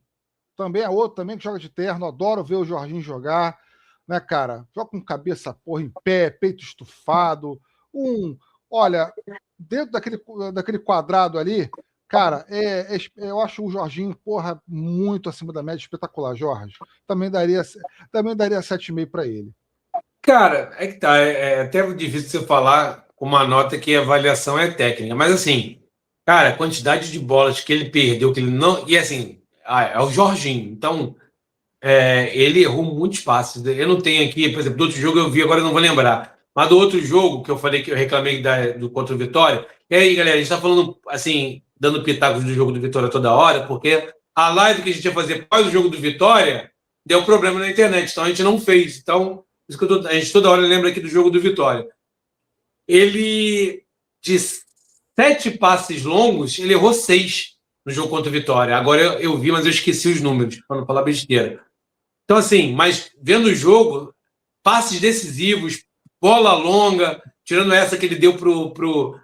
Speaker 1: Também é outro também que joga de terno. Adoro ver o Jorginho jogar. Né, cara? Joga com cabeça, porra, em pé, peito estufado. Olha, dentro daquele quadrado ali, cara, eu acho o Jorginho, porra, muito acima da média, espetacular, Jorge. Também daria 7,5 para ele.
Speaker 2: Cara, é que tá. É até difícil você falar uma nota que a avaliação é técnica. Mas, assim, cara, a quantidade de bolas que ele perdeu, que ele não... E, assim, é o Jorginho. Então, ele errou muitos passes. Eu não tenho aqui, por exemplo, do outro jogo eu vi, agora eu não vou lembrar. Mas do outro jogo que eu falei que eu reclamei do contra o Vitória. E aí, galera, a gente está falando, assim, dando pitacos do jogo do Vitória toda hora, porque a live que a gente ia fazer após o jogo do Vitória deu problema na internet, então a gente não fez. Então, isso que a gente toda hora lembra aqui do jogo do Vitória. Ele, de 7 passes longos, ele errou 6 no jogo contra o Vitória. Agora eu vi, mas eu esqueci os números, para não falar besteira. Então, assim, mas vendo o jogo, passes decisivos, bola longa, tirando essa que ele deu pro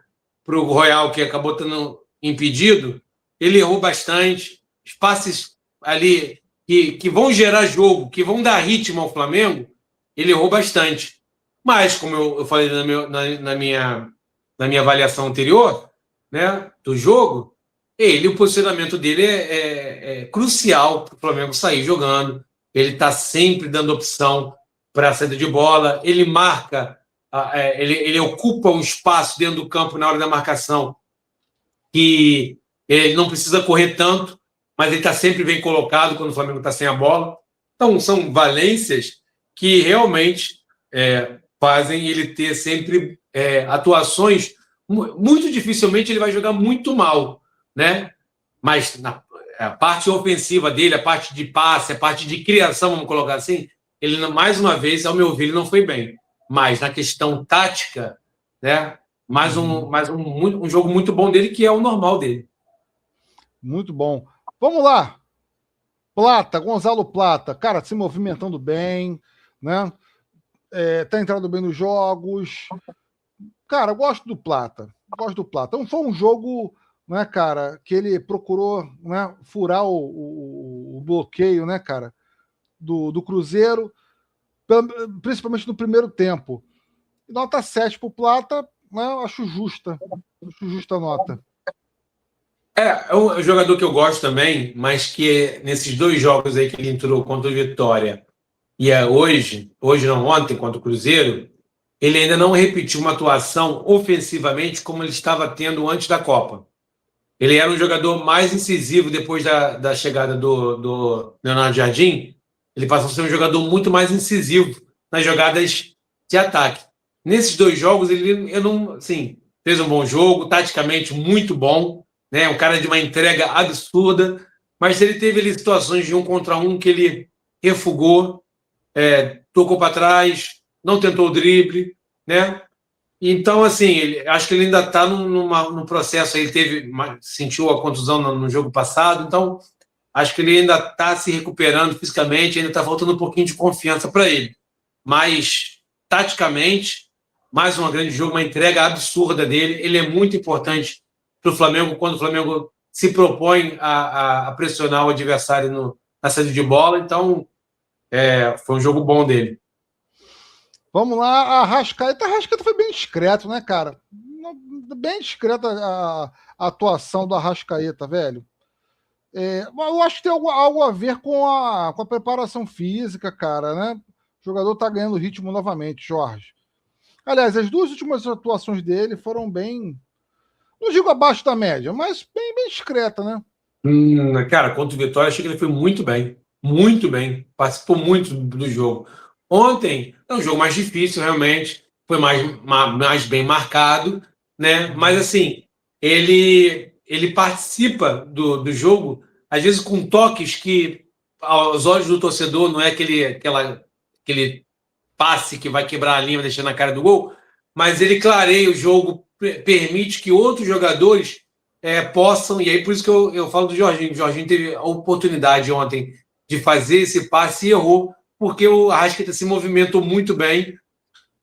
Speaker 2: Royal, que acabou tendo impedido, ele errou bastante. Os passes ali que vão gerar jogo, que vão dar ritmo ao Flamengo, ele errou bastante. Mas, como eu falei na minha avaliação anterior, né, do jogo, o posicionamento dele é crucial para o Flamengo sair jogando. Ele está sempre dando opção para a saída de bola, ele marca, ele ocupa um espaço dentro do campo na hora da marcação, que ele não precisa correr tanto, mas ele está sempre bem colocado quando o Flamengo está sem a bola. Então, são valências que realmente fazem ele ter sempre atuações. Muito dificilmente ele vai jogar muito mal, né? Mas a parte ofensiva dele, a parte de passe, a parte de criação, vamos colocar assim, ele, mais uma vez, ao meu ver, ele não foi bem. Mas na questão tática, né? Mais um jogo muito bom dele, que é o normal dele.
Speaker 1: Muito bom. Vamos lá. Plata, Gonzalo Plata, cara, se movimentando bem, né? Tá entrando bem nos jogos. Cara, eu gosto do Plata. Então foi um jogo, né, cara, que ele procurou, né, furar o bloqueio, né, cara, do Cruzeiro, principalmente no primeiro tempo. Nota 7 pro Plata, né, eu acho justa a nota.
Speaker 2: É um jogador que eu gosto também, mas que nesses 2 jogos aí que ele entrou contra o Vitória e hoje não, ontem, contra o Cruzeiro, ele ainda não repetiu uma atuação ofensivamente como ele estava tendo antes da Copa. Ele era um jogador mais incisivo depois da chegada do Leonardo Jardim. Ele passou a ser um jogador muito mais incisivo nas jogadas de ataque. Nesses 2 jogos, ele fez um bom jogo, taticamente muito bom, né? Um cara de uma entrega absurda, mas ele teve ali situações de 1 contra 1 que ele refugou, tocou para trás, não tentou o drible, né? Então, assim, acho que ele ainda está num processo. Ele sentiu a contusão no jogo passado, então acho que ele ainda está se recuperando fisicamente, ainda está faltando um pouquinho de confiança para ele. Mas, taticamente, mais um grande jogo, uma entrega absurda dele. Ele é muito importante para o Flamengo quando o Flamengo se propõe a pressionar o adversário na saída de bola. Então, foi um jogo bom dele.
Speaker 1: Vamos lá, a Arrascaeta foi bem discreto, né, cara? Bem discreta a atuação do Arrascaeta, velho. Eu acho que tem algo a ver com a preparação física, cara, né? O jogador tá ganhando ritmo novamente, Jorge. Aliás, as 2 últimas atuações dele foram bem, não digo abaixo da média, mas bem discreta, né?
Speaker 2: Cara, contra o Vitória, achei que ele foi muito bem, participou muito do jogo. Ontem é um jogo mais difícil, realmente, foi mais bem marcado, né? Mas, assim, ele participa do jogo, às vezes com toques que, aos olhos do torcedor, não é aquele passe que vai quebrar a linha, deixando na cara do gol, mas ele clareia o jogo, permite que outros jogadores possam, e aí por isso que eu falo do Jorginho. O Jorginho teve a oportunidade ontem de fazer esse passe e errou, porque o Arrascaeta se movimentou muito bem.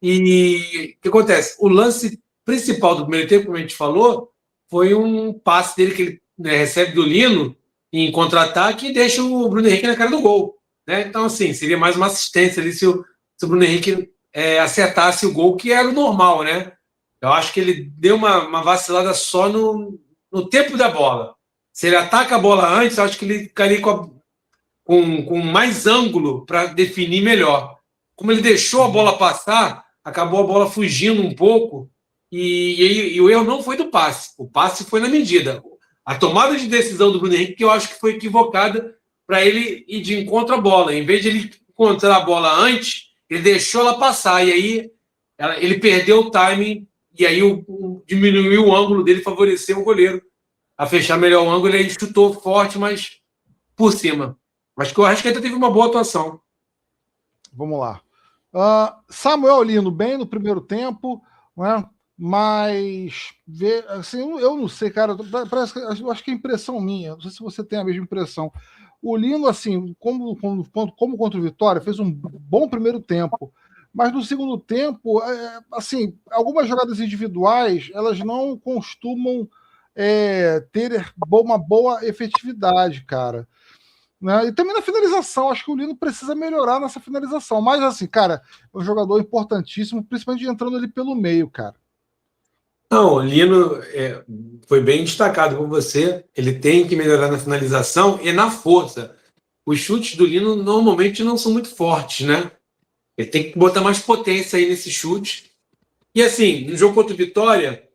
Speaker 2: E o que acontece? O lance principal do primeiro tempo, como a gente falou, foi um passe dele que ele recebe do Lino em contra-ataque e deixa o Bruno Henrique na cara do gol, né? Então, assim, seria mais uma assistência ali se o Bruno Henrique acertasse o gol, que era o normal, né? Eu acho que ele deu uma vacilada só no tempo da bola. Se ele ataca a bola antes, eu acho que ele ficaria com mais ângulo para definir melhor. Como ele deixou a bola passar, acabou a bola fugindo um pouco e o erro não foi do passe. O passe foi na medida. A tomada de decisão do Bruno Henrique, que eu acho que foi equivocada para ele ir de encontro à bola. Em vez de ele encontrar a bola antes, ele deixou ela passar. E aí ele perdeu o timing. E aí diminuiu o ângulo dele, favoreceu o goleiro a fechar melhor o ângulo. Ele chutou forte, mas por cima. Acho que o Arrascaeta teve uma boa atuação.
Speaker 1: Vamos lá. Samuel Lino, bem no primeiro tempo, né? Mas assim, eu não sei, cara. Eu acho que é impressão minha. Não sei se você tem a mesma impressão. O Lino, assim, como contra o Vitória, fez um bom primeiro tempo. Mas no segundo tempo, assim, algumas jogadas individuais, elas não costumam ter uma boa efetividade, cara. Né? E também na finalização, acho que o Lino precisa melhorar nessa finalização. Mas, assim, cara, é um jogador importantíssimo, principalmente entrando ali pelo meio, cara.
Speaker 2: Não, o Lino foi bem destacado por você. Ele tem que melhorar na finalização e na força. Os chutes do Lino normalmente não são muito fortes, né? Ele tem que botar mais potência aí nesse chute. E assim, no jogo contra o Vitória,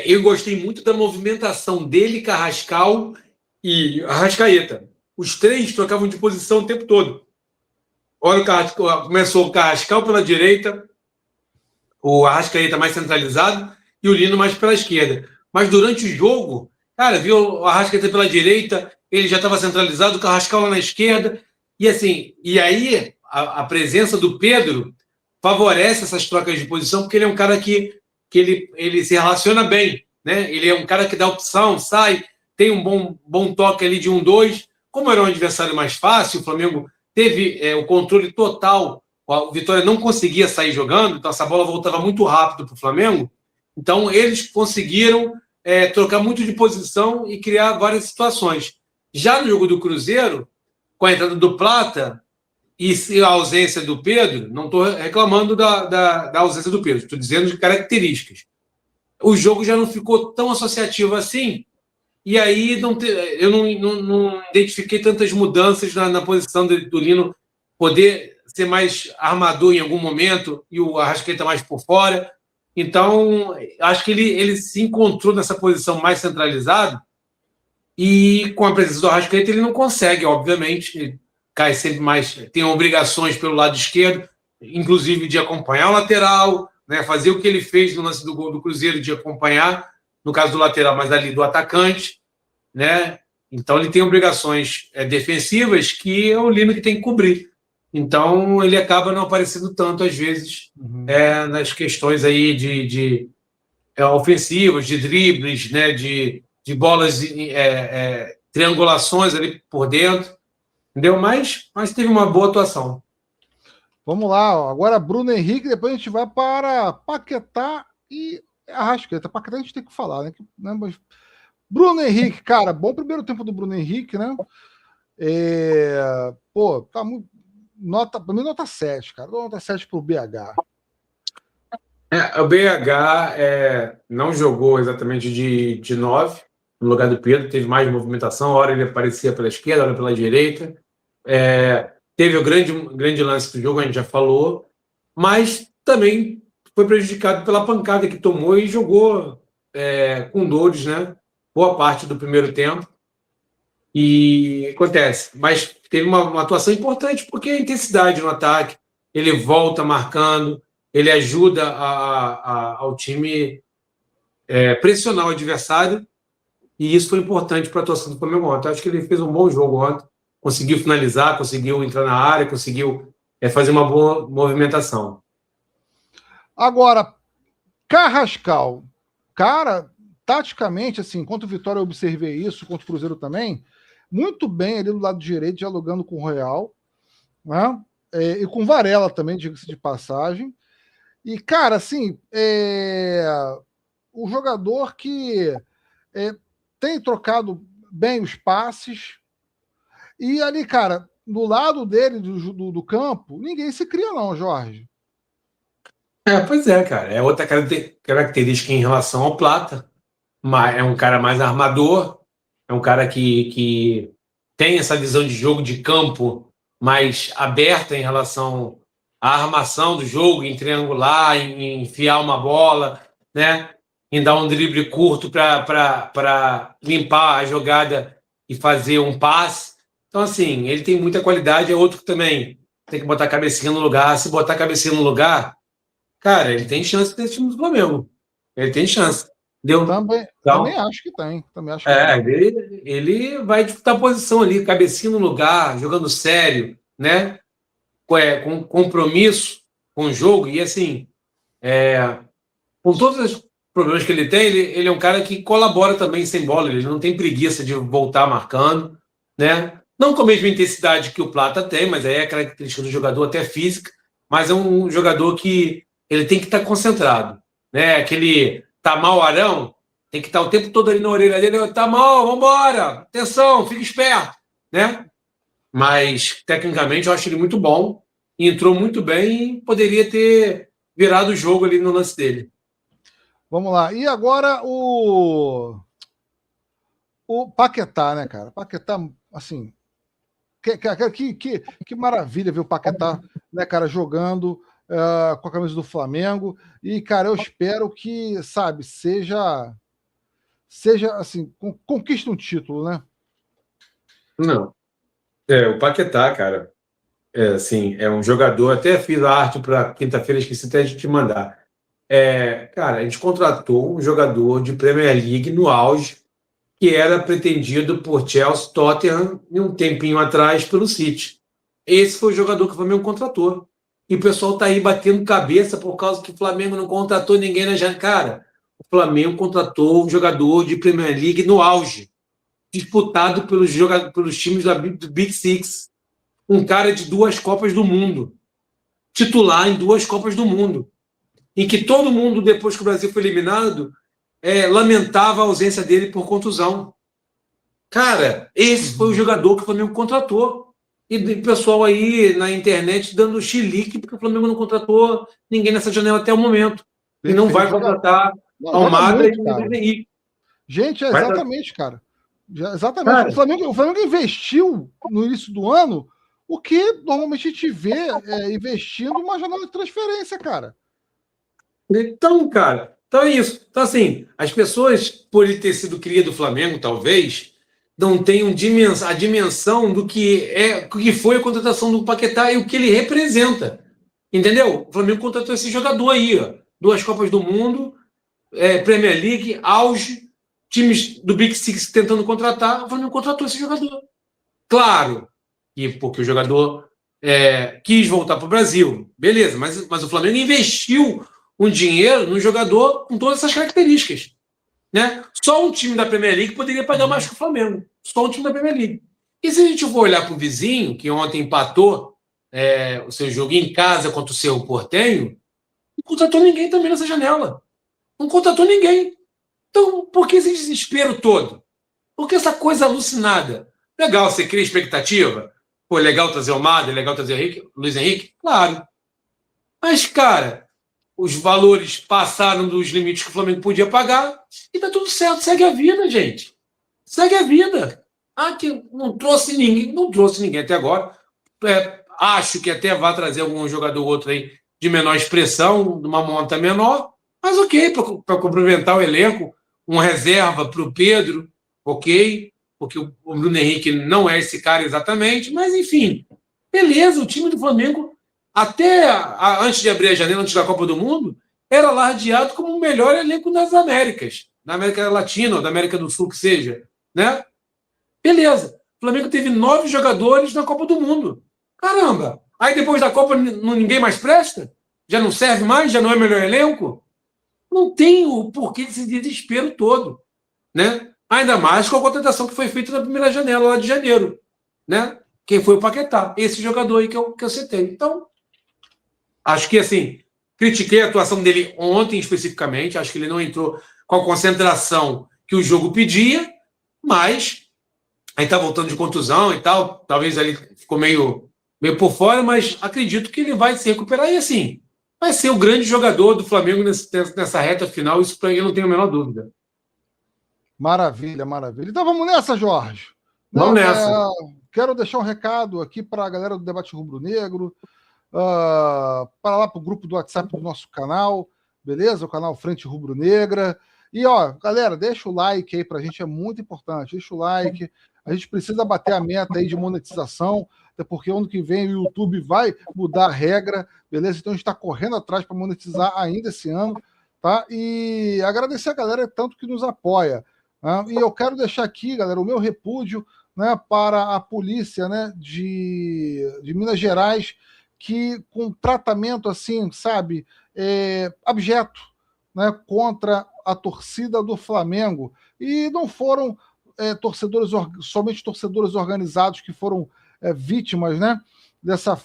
Speaker 2: eu gostei muito da movimentação dele, Carrascal e Arrascaeta. Os três trocavam de posição o tempo todo. Olha, começou o Carrascal pela direita, o Arrascaeta mais centralizado e o Lino mais pela esquerda. Mas durante o jogo, cara, viu o Arrascaeta pela direita, ele já estava centralizado, o Carrascal lá na esquerda. E assim, e aí a presença do Pedro favorece essas trocas de posição, porque ele é um cara que ele se relaciona bem, né? Ele é um cara que dá opção, sai, tem um bom toque ali de 1-2. Como era um adversário mais fácil, o Flamengo teve o controle total. O Vitória não conseguia sair jogando, então essa bola voltava muito rápido para o Flamengo. Então eles conseguiram trocar muito de posição e criar várias situações. Já no jogo do Cruzeiro, com a entrada do Plata e a ausência do Pedro, não estou reclamando da ausência do Pedro, estou dizendo de características. O jogo já não ficou tão associativo assim, e aí eu não identifiquei tantas mudanças na posição do Lino poder ser mais armador em algum momento e o Arrascaeta mais por fora. Então, acho que ele se encontrou nessa posição mais centralizada e com a presença do Arrascaeta ele não consegue, obviamente, cai sempre mais, tem obrigações pelo lado esquerdo, inclusive de acompanhar o lateral, né, fazer o que ele fez no lance do gol do Cruzeiro, de acompanhar, no caso do lateral, mas ali do atacante, né? Então ele tem obrigações defensivas que é o Lino que tem que cobrir. Então ele acaba não aparecendo tanto às vezes nas questões aí de ofensivas, de dribles, né, de bolas, triangulações ali por dentro, entendeu? Mas teve uma boa atuação.
Speaker 1: Vamos lá, ó. Agora Bruno Henrique, depois a gente vai para Paquetá e Arrascaeta. Paquetá a gente tem que falar, né? Mas Bruno Henrique, cara, bom primeiro tempo do Bruno Henrique, né? Pô, tá muito. Pra mim, nota 7, cara. Dou nota 7 pro BH.
Speaker 2: O BH não jogou exatamente de 9 no lugar do Pedro, teve mais movimentação, a hora ele aparecia pela esquerda, a hora pela direita. Teve o grande lance do jogo, a gente já falou, mas também foi prejudicado pela pancada que tomou e jogou com dores, né? Boa parte do primeiro tempo. E acontece, mas teve uma atuação importante porque a intensidade no ataque, ele volta marcando, ele ajuda ao time pressionar o adversário, e isso foi importante para a atuação do Flamengo ontem. Acho que ele fez um bom jogo ontem, conseguiu finalizar, conseguiu entrar na área, conseguiu fazer uma boa movimentação.
Speaker 1: Agora, Carrascal, cara, taticamente, assim, contra o Vitória eu observei isso, contra o Cruzeiro também, muito bem ali do lado direito, dialogando com o Royal, né? E com Varela também, diga-se de passagem. E, cara, assim, o jogador que tem trocado bem os passes, e ali, cara, do lado dele, do campo, ninguém se cria não, Jorge.
Speaker 2: Pois é, cara, é outra característica em relação ao Plata, mas é um cara mais armador, é um cara que tem essa visão de jogo de campo mais aberta em relação à armação do jogo, em triangular, em enfiar uma bola, né? Em dar um drible curto para limpar a jogada e fazer um passe. Então, assim, ele tem muita qualidade. É outro que também tem que botar a cabecinha no lugar. Se botar a cabecinha no lugar, cara, ele tem chance desse time do Flamengo. Ele tem chance. Deu?
Speaker 1: Também acho que tem. Também acho que
Speaker 2: ele vai disputar a posição ali, cabecinha no lugar, jogando sério, né? Com compromisso com o jogo. E assim, com todos os problemas que ele tem, ele é um cara que colabora também sem bola. Ele não tem preguiça de voltar marcando, né? Não com a mesma intensidade que o Plata tem, mas aí é a característica do jogador, até física. Mas é um jogador que ele tem que estar concentrado, né? Aquele tá mal Arão, tem que estar o tempo todo ali na orelha dele. Tá mal, vambora, atenção, fica esperto, né? Mas tecnicamente eu acho ele muito bom, entrou muito bem e poderia ter virado o jogo ali no lance dele.
Speaker 1: Vamos lá. E agora o Paquetá, né, cara? Paquetá, assim, que maravilha ver o Paquetá, né, cara, jogando com a camisa do Flamengo. E, cara, eu espero que, sabe, seja assim, conquista um título, né?
Speaker 2: Não. O Paquetá, cara, assim, é um jogador. Até fiz a arte para quinta-feira, esqueci até de te mandar. Cara, a gente contratou um jogador de Premier League no auge, que era pretendido por Chelsea, Tottenham e um tempinho atrás pelo City. Esse foi o jogador que o Flamengo contratou. E o pessoal está aí batendo cabeça por causa que o Flamengo não contratou ninguém na janela. Cara, o Flamengo contratou um jogador de Premier League no auge, disputado pelos times do Big Six. Um cara de 2 Copas do Mundo, titular em 2 Copas do Mundo, em que todo mundo, depois que o Brasil foi eliminado, lamentava a ausência dele por contusão. Cara, esse foi o jogador que o Flamengo contratou. E o pessoal aí na internet dando chilique porque o Flamengo não contratou ninguém nessa janela até o momento. E não vai contratar Almada e Luiz Henrique.
Speaker 1: Gente, exatamente, cara. Exatamente. Cara, o Flamengo investiu no início do ano o que normalmente a gente vê investindo numa janela de transferência, cara.
Speaker 2: Então, cara, então é isso. Então, assim, as pessoas, por ele ter sido cria do Flamengo, talvez, não tenham a dimensão do que foi a contratação do Paquetá e o que ele representa. Entendeu? O Flamengo contratou esse jogador aí, ó. 2 Copas do Mundo, Premier League, auge, times do Big Six tentando contratar, o Flamengo contratou esse jogador. Claro, e porque o jogador quis voltar para o Brasil, beleza, mas o Flamengo investiu um dinheiro no jogador com todas essas características. Né? Só um time da Premier League poderia pagar mais que o Flamengo. Só um time da Premier League. E se a gente for olhar para o vizinho, que ontem empatou o seu jogo em casa contra o seu Portenho, não contratou ninguém também nessa janela. Não contratou ninguém. Então, por que esse desespero todo? Por que essa coisa alucinada? Legal, você cria expectativa? Pô, legal trazer o Mada, legal trazer o Luiz Henrique? Claro. Mas, cara, os valores passaram dos limites que o Flamengo podia pagar e tá tudo certo. Segue a vida, gente. Segue a vida. Que não trouxe ninguém até agora. Acho que até vai trazer algum jogador ou outro aí de menor expressão, de uma monta menor, mas ok, para complementar o elenco, um reserva para o Pedro, ok, porque o Bruno Henrique não é esse cara exatamente, mas enfim, beleza, o time do Flamengo até antes de abrir a janela, antes da Copa do Mundo, era lardeado como o melhor elenco das Américas, da América Latina ou da América do Sul, que seja, né? Beleza. O Flamengo teve 9 jogadores na Copa do Mundo. Caramba! Aí depois da Copa ninguém mais presta? Já não serve mais? Já não é melhor elenco? Não tem o porquê desse desespero todo, né? Ainda mais com a contratação que foi feita na primeira janela lá de janeiro, né? Quem foi o Paquetá? Esse jogador aí que eu citei. Então, acho que, assim, critiquei a atuação dele ontem especificamente, acho que ele não entrou com a concentração que o jogo pedia, mas aí tá voltando de contusão e tal, talvez ele ficou meio por fora, mas acredito que ele vai se recuperar e, assim, vai ser o grande jogador do Flamengo nessa reta final, isso para ele não tenho a menor dúvida.
Speaker 1: Maravilha, maravilha. Então vamos nessa, Jorge.
Speaker 2: Vamos nessa.
Speaker 1: Quero deixar um recado aqui para a galera do Debate Rubro-Negro, para lá para o grupo do WhatsApp do nosso canal. beleza? O canal Frente Rubro Negra. E, ó, galera, deixa o like aí pra gente, é muito importante. Deixa o like. A gente precisa bater a meta aí de monetização, até porque ano que vem o YouTube vai mudar a regra, beleza? Então a gente está correndo atrás para monetizar ainda esse ano, tá? E agradecer a galera tanto que nos apoia. Né? E eu quero deixar aqui, galera, o meu repúdio, né, para a polícia, né, de Minas Gerais, que com tratamento assim, sabe, abjeto, né, contra a torcida do Flamengo. E não foram somente torcedores organizados que foram vítimas, né, dessa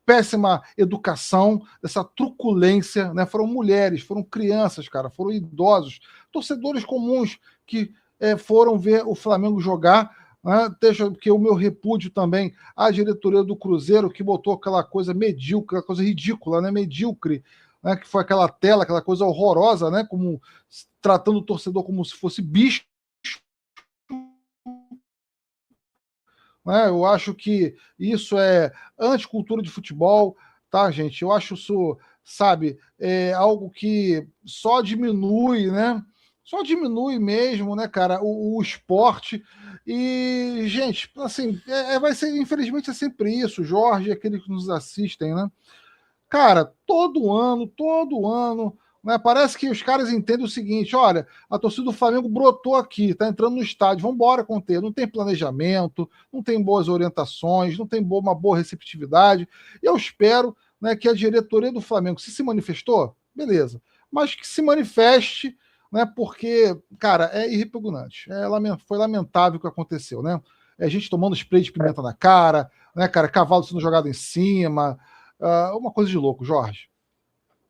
Speaker 1: péssima educação, dessa truculência, né? Foram mulheres, foram crianças, cara, foram idosos, torcedores comuns que foram ver o Flamengo jogar. Né? Deixa que o meu repúdio também à diretoria do Cruzeiro, que botou aquela coisa medíocre, aquela coisa ridícula, né? Medíocre, né? Que foi aquela tela, aquela coisa horrorosa, né? Como tratando o torcedor como se fosse bicho. Né? Eu acho que isso é anticultura de futebol, tá, gente? Eu acho isso, sabe, algo que só diminui, né? Só diminui mesmo, né, cara, o esporte. E, gente, assim, vai ser, infelizmente, é sempre isso. Jorge, aqueles que nos assistem, né? Cara, todo ano, né? Parece que os caras entendem o seguinte: olha, a torcida do Flamengo brotou aqui, tá entrando no estádio, vamos embora conter. Não tem planejamento, não tem boas orientações, não tem uma boa receptividade. E eu espero, né, que a diretoria do Flamengo, se manifestou, beleza, mas que se manifeste, né? Porque, cara, é irrepugnante. Foi lamentável o que aconteceu, né? É gente tomando spray de pimenta na cara, né, cara? Cavalo sendo jogado em cima. Uma coisa de louco, Jorge.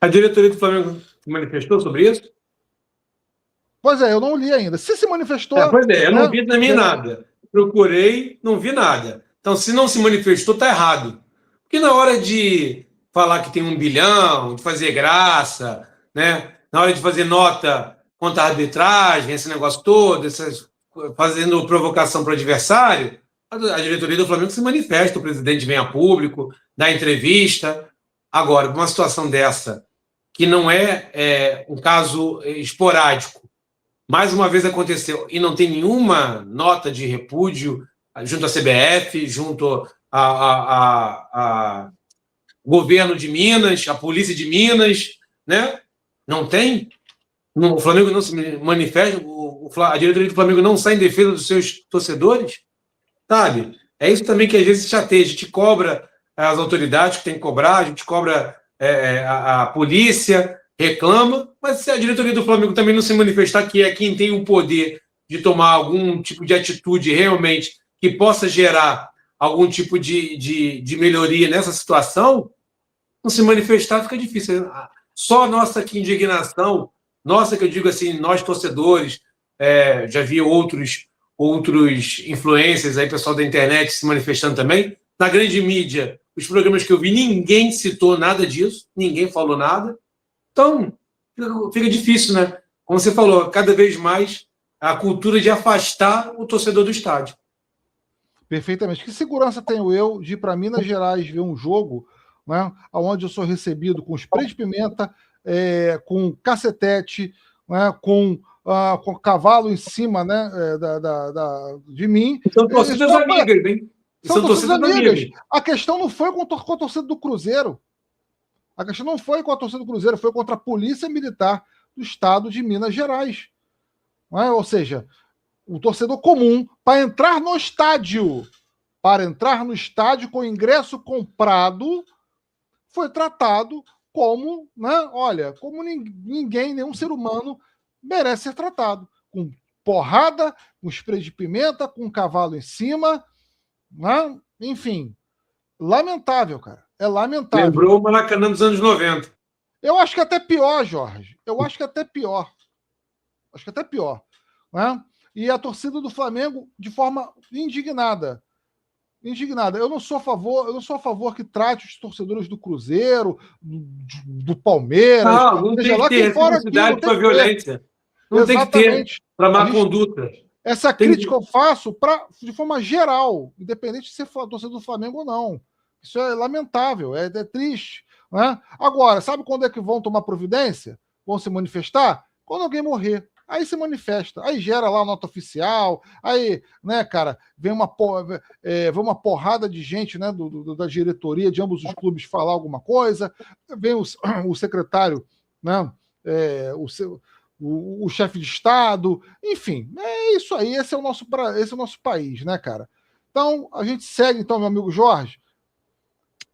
Speaker 2: A diretoria do Flamengo se manifestou sobre isso?
Speaker 1: Pois é, eu não li ainda. Se manifestou.
Speaker 2: Pois é, eu
Speaker 1: né?
Speaker 2: não vi também nada. Procurei, não vi nada. Então, se não se manifestou, está errado. Porque na hora de falar que tem 1 bilhão, de fazer graça, né? Na hora de fazer nota contra a arbitragem, esse negócio todo, fazendo provocação para o adversário, a diretoria do Flamengo se manifesta, o presidente vem a público, dá entrevista. Agora, uma situação dessa, que não é um caso esporádico, mais uma vez aconteceu, e não tem nenhuma nota de repúdio junto à CBF, junto a governo de Minas, a polícia de Minas, né? Não tem. O Flamengo não se manifesta, a diretoria do Flamengo não sai em defesa dos seus torcedores, sabe? É isso também que às vezes chateia. A gente cobra as autoridades que tem que cobrar, a gente cobra a polícia, reclama, mas se a diretoria do Flamengo também não se manifestar, que é quem tem o poder de tomar algum tipo de atitude realmente que possa gerar algum tipo de melhoria nessa situação, não se manifestar fica difícil. Só nossa aqui indignação, nossa, que eu digo assim, nós torcedores, já vi outros influencers aí, pessoal da internet se manifestando também. Na grande mídia, os programas que eu vi, ninguém citou nada disso, ninguém falou nada. Então, fica difícil, né? Como você falou, cada vez mais a cultura de afastar o torcedor do estádio.
Speaker 1: Perfeitamente. Que segurança tenho eu de ir para Minas Gerais ver um jogo, né, onde eu sou recebido com spray de pimenta, com cacetete, né, com cavalo em cima, né, de mim.
Speaker 2: São torcidas amigas, hein?
Speaker 1: São torcidas amigas. A questão não foi com a torcida do Cruzeiro. A questão não foi com a torcida do Cruzeiro, foi contra a Polícia Militar do Estado de Minas Gerais. Não é? Ou seja, o torcedor comum, para entrar no estádio com ingresso comprado, foi tratado como, né, olha, como ninguém, nenhum ser humano merece ser tratado. Com porrada, com spray de pimenta, com um cavalo em cima, né? Enfim, lamentável, cara. É lamentável.
Speaker 2: Lembrou o Maracanã dos anos 90.
Speaker 1: Eu acho que até pior, Jorge. Eu acho que até pior. Acho que até pior. Né? E a torcida do Flamengo, de forma indignada. Eu não sou a favor que trate os torcedores do Cruzeiro, do Palmeiras.
Speaker 2: Não tem que ter reciprocidade com a violência. Não tem que ter para má conduta.
Speaker 1: Essa crítica eu faço de forma geral, independente de ser torcedor do Flamengo ou não. Isso é lamentável, é triste. Né? Agora, sabe quando é que vão tomar providência? Vão se manifestar? Quando alguém morrer. Aí se manifesta, aí gera lá a nota oficial, aí, né, cara, vem uma porrada de gente, né, da diretoria de ambos os clubes falar alguma coisa, vem o secretário, né, o chefe de Estado, enfim, é isso aí, esse é o nosso país, né, cara? Então, a gente segue, então, meu amigo Jorge.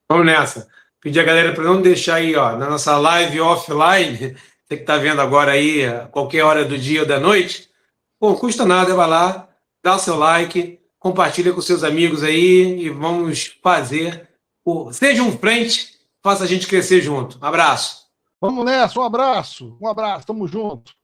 Speaker 2: Vamos nessa. Pedir a galera para não deixar aí, ó, na nossa live offline, você que está vendo agora aí, a qualquer hora do dia ou da noite, pô, não custa nada, vai lá, dá o seu like, compartilha com seus amigos aí e vamos fazer. Pô, seja um frente, faça a gente crescer junto. Abraço.
Speaker 1: Vamos nessa, um abraço, tamo junto.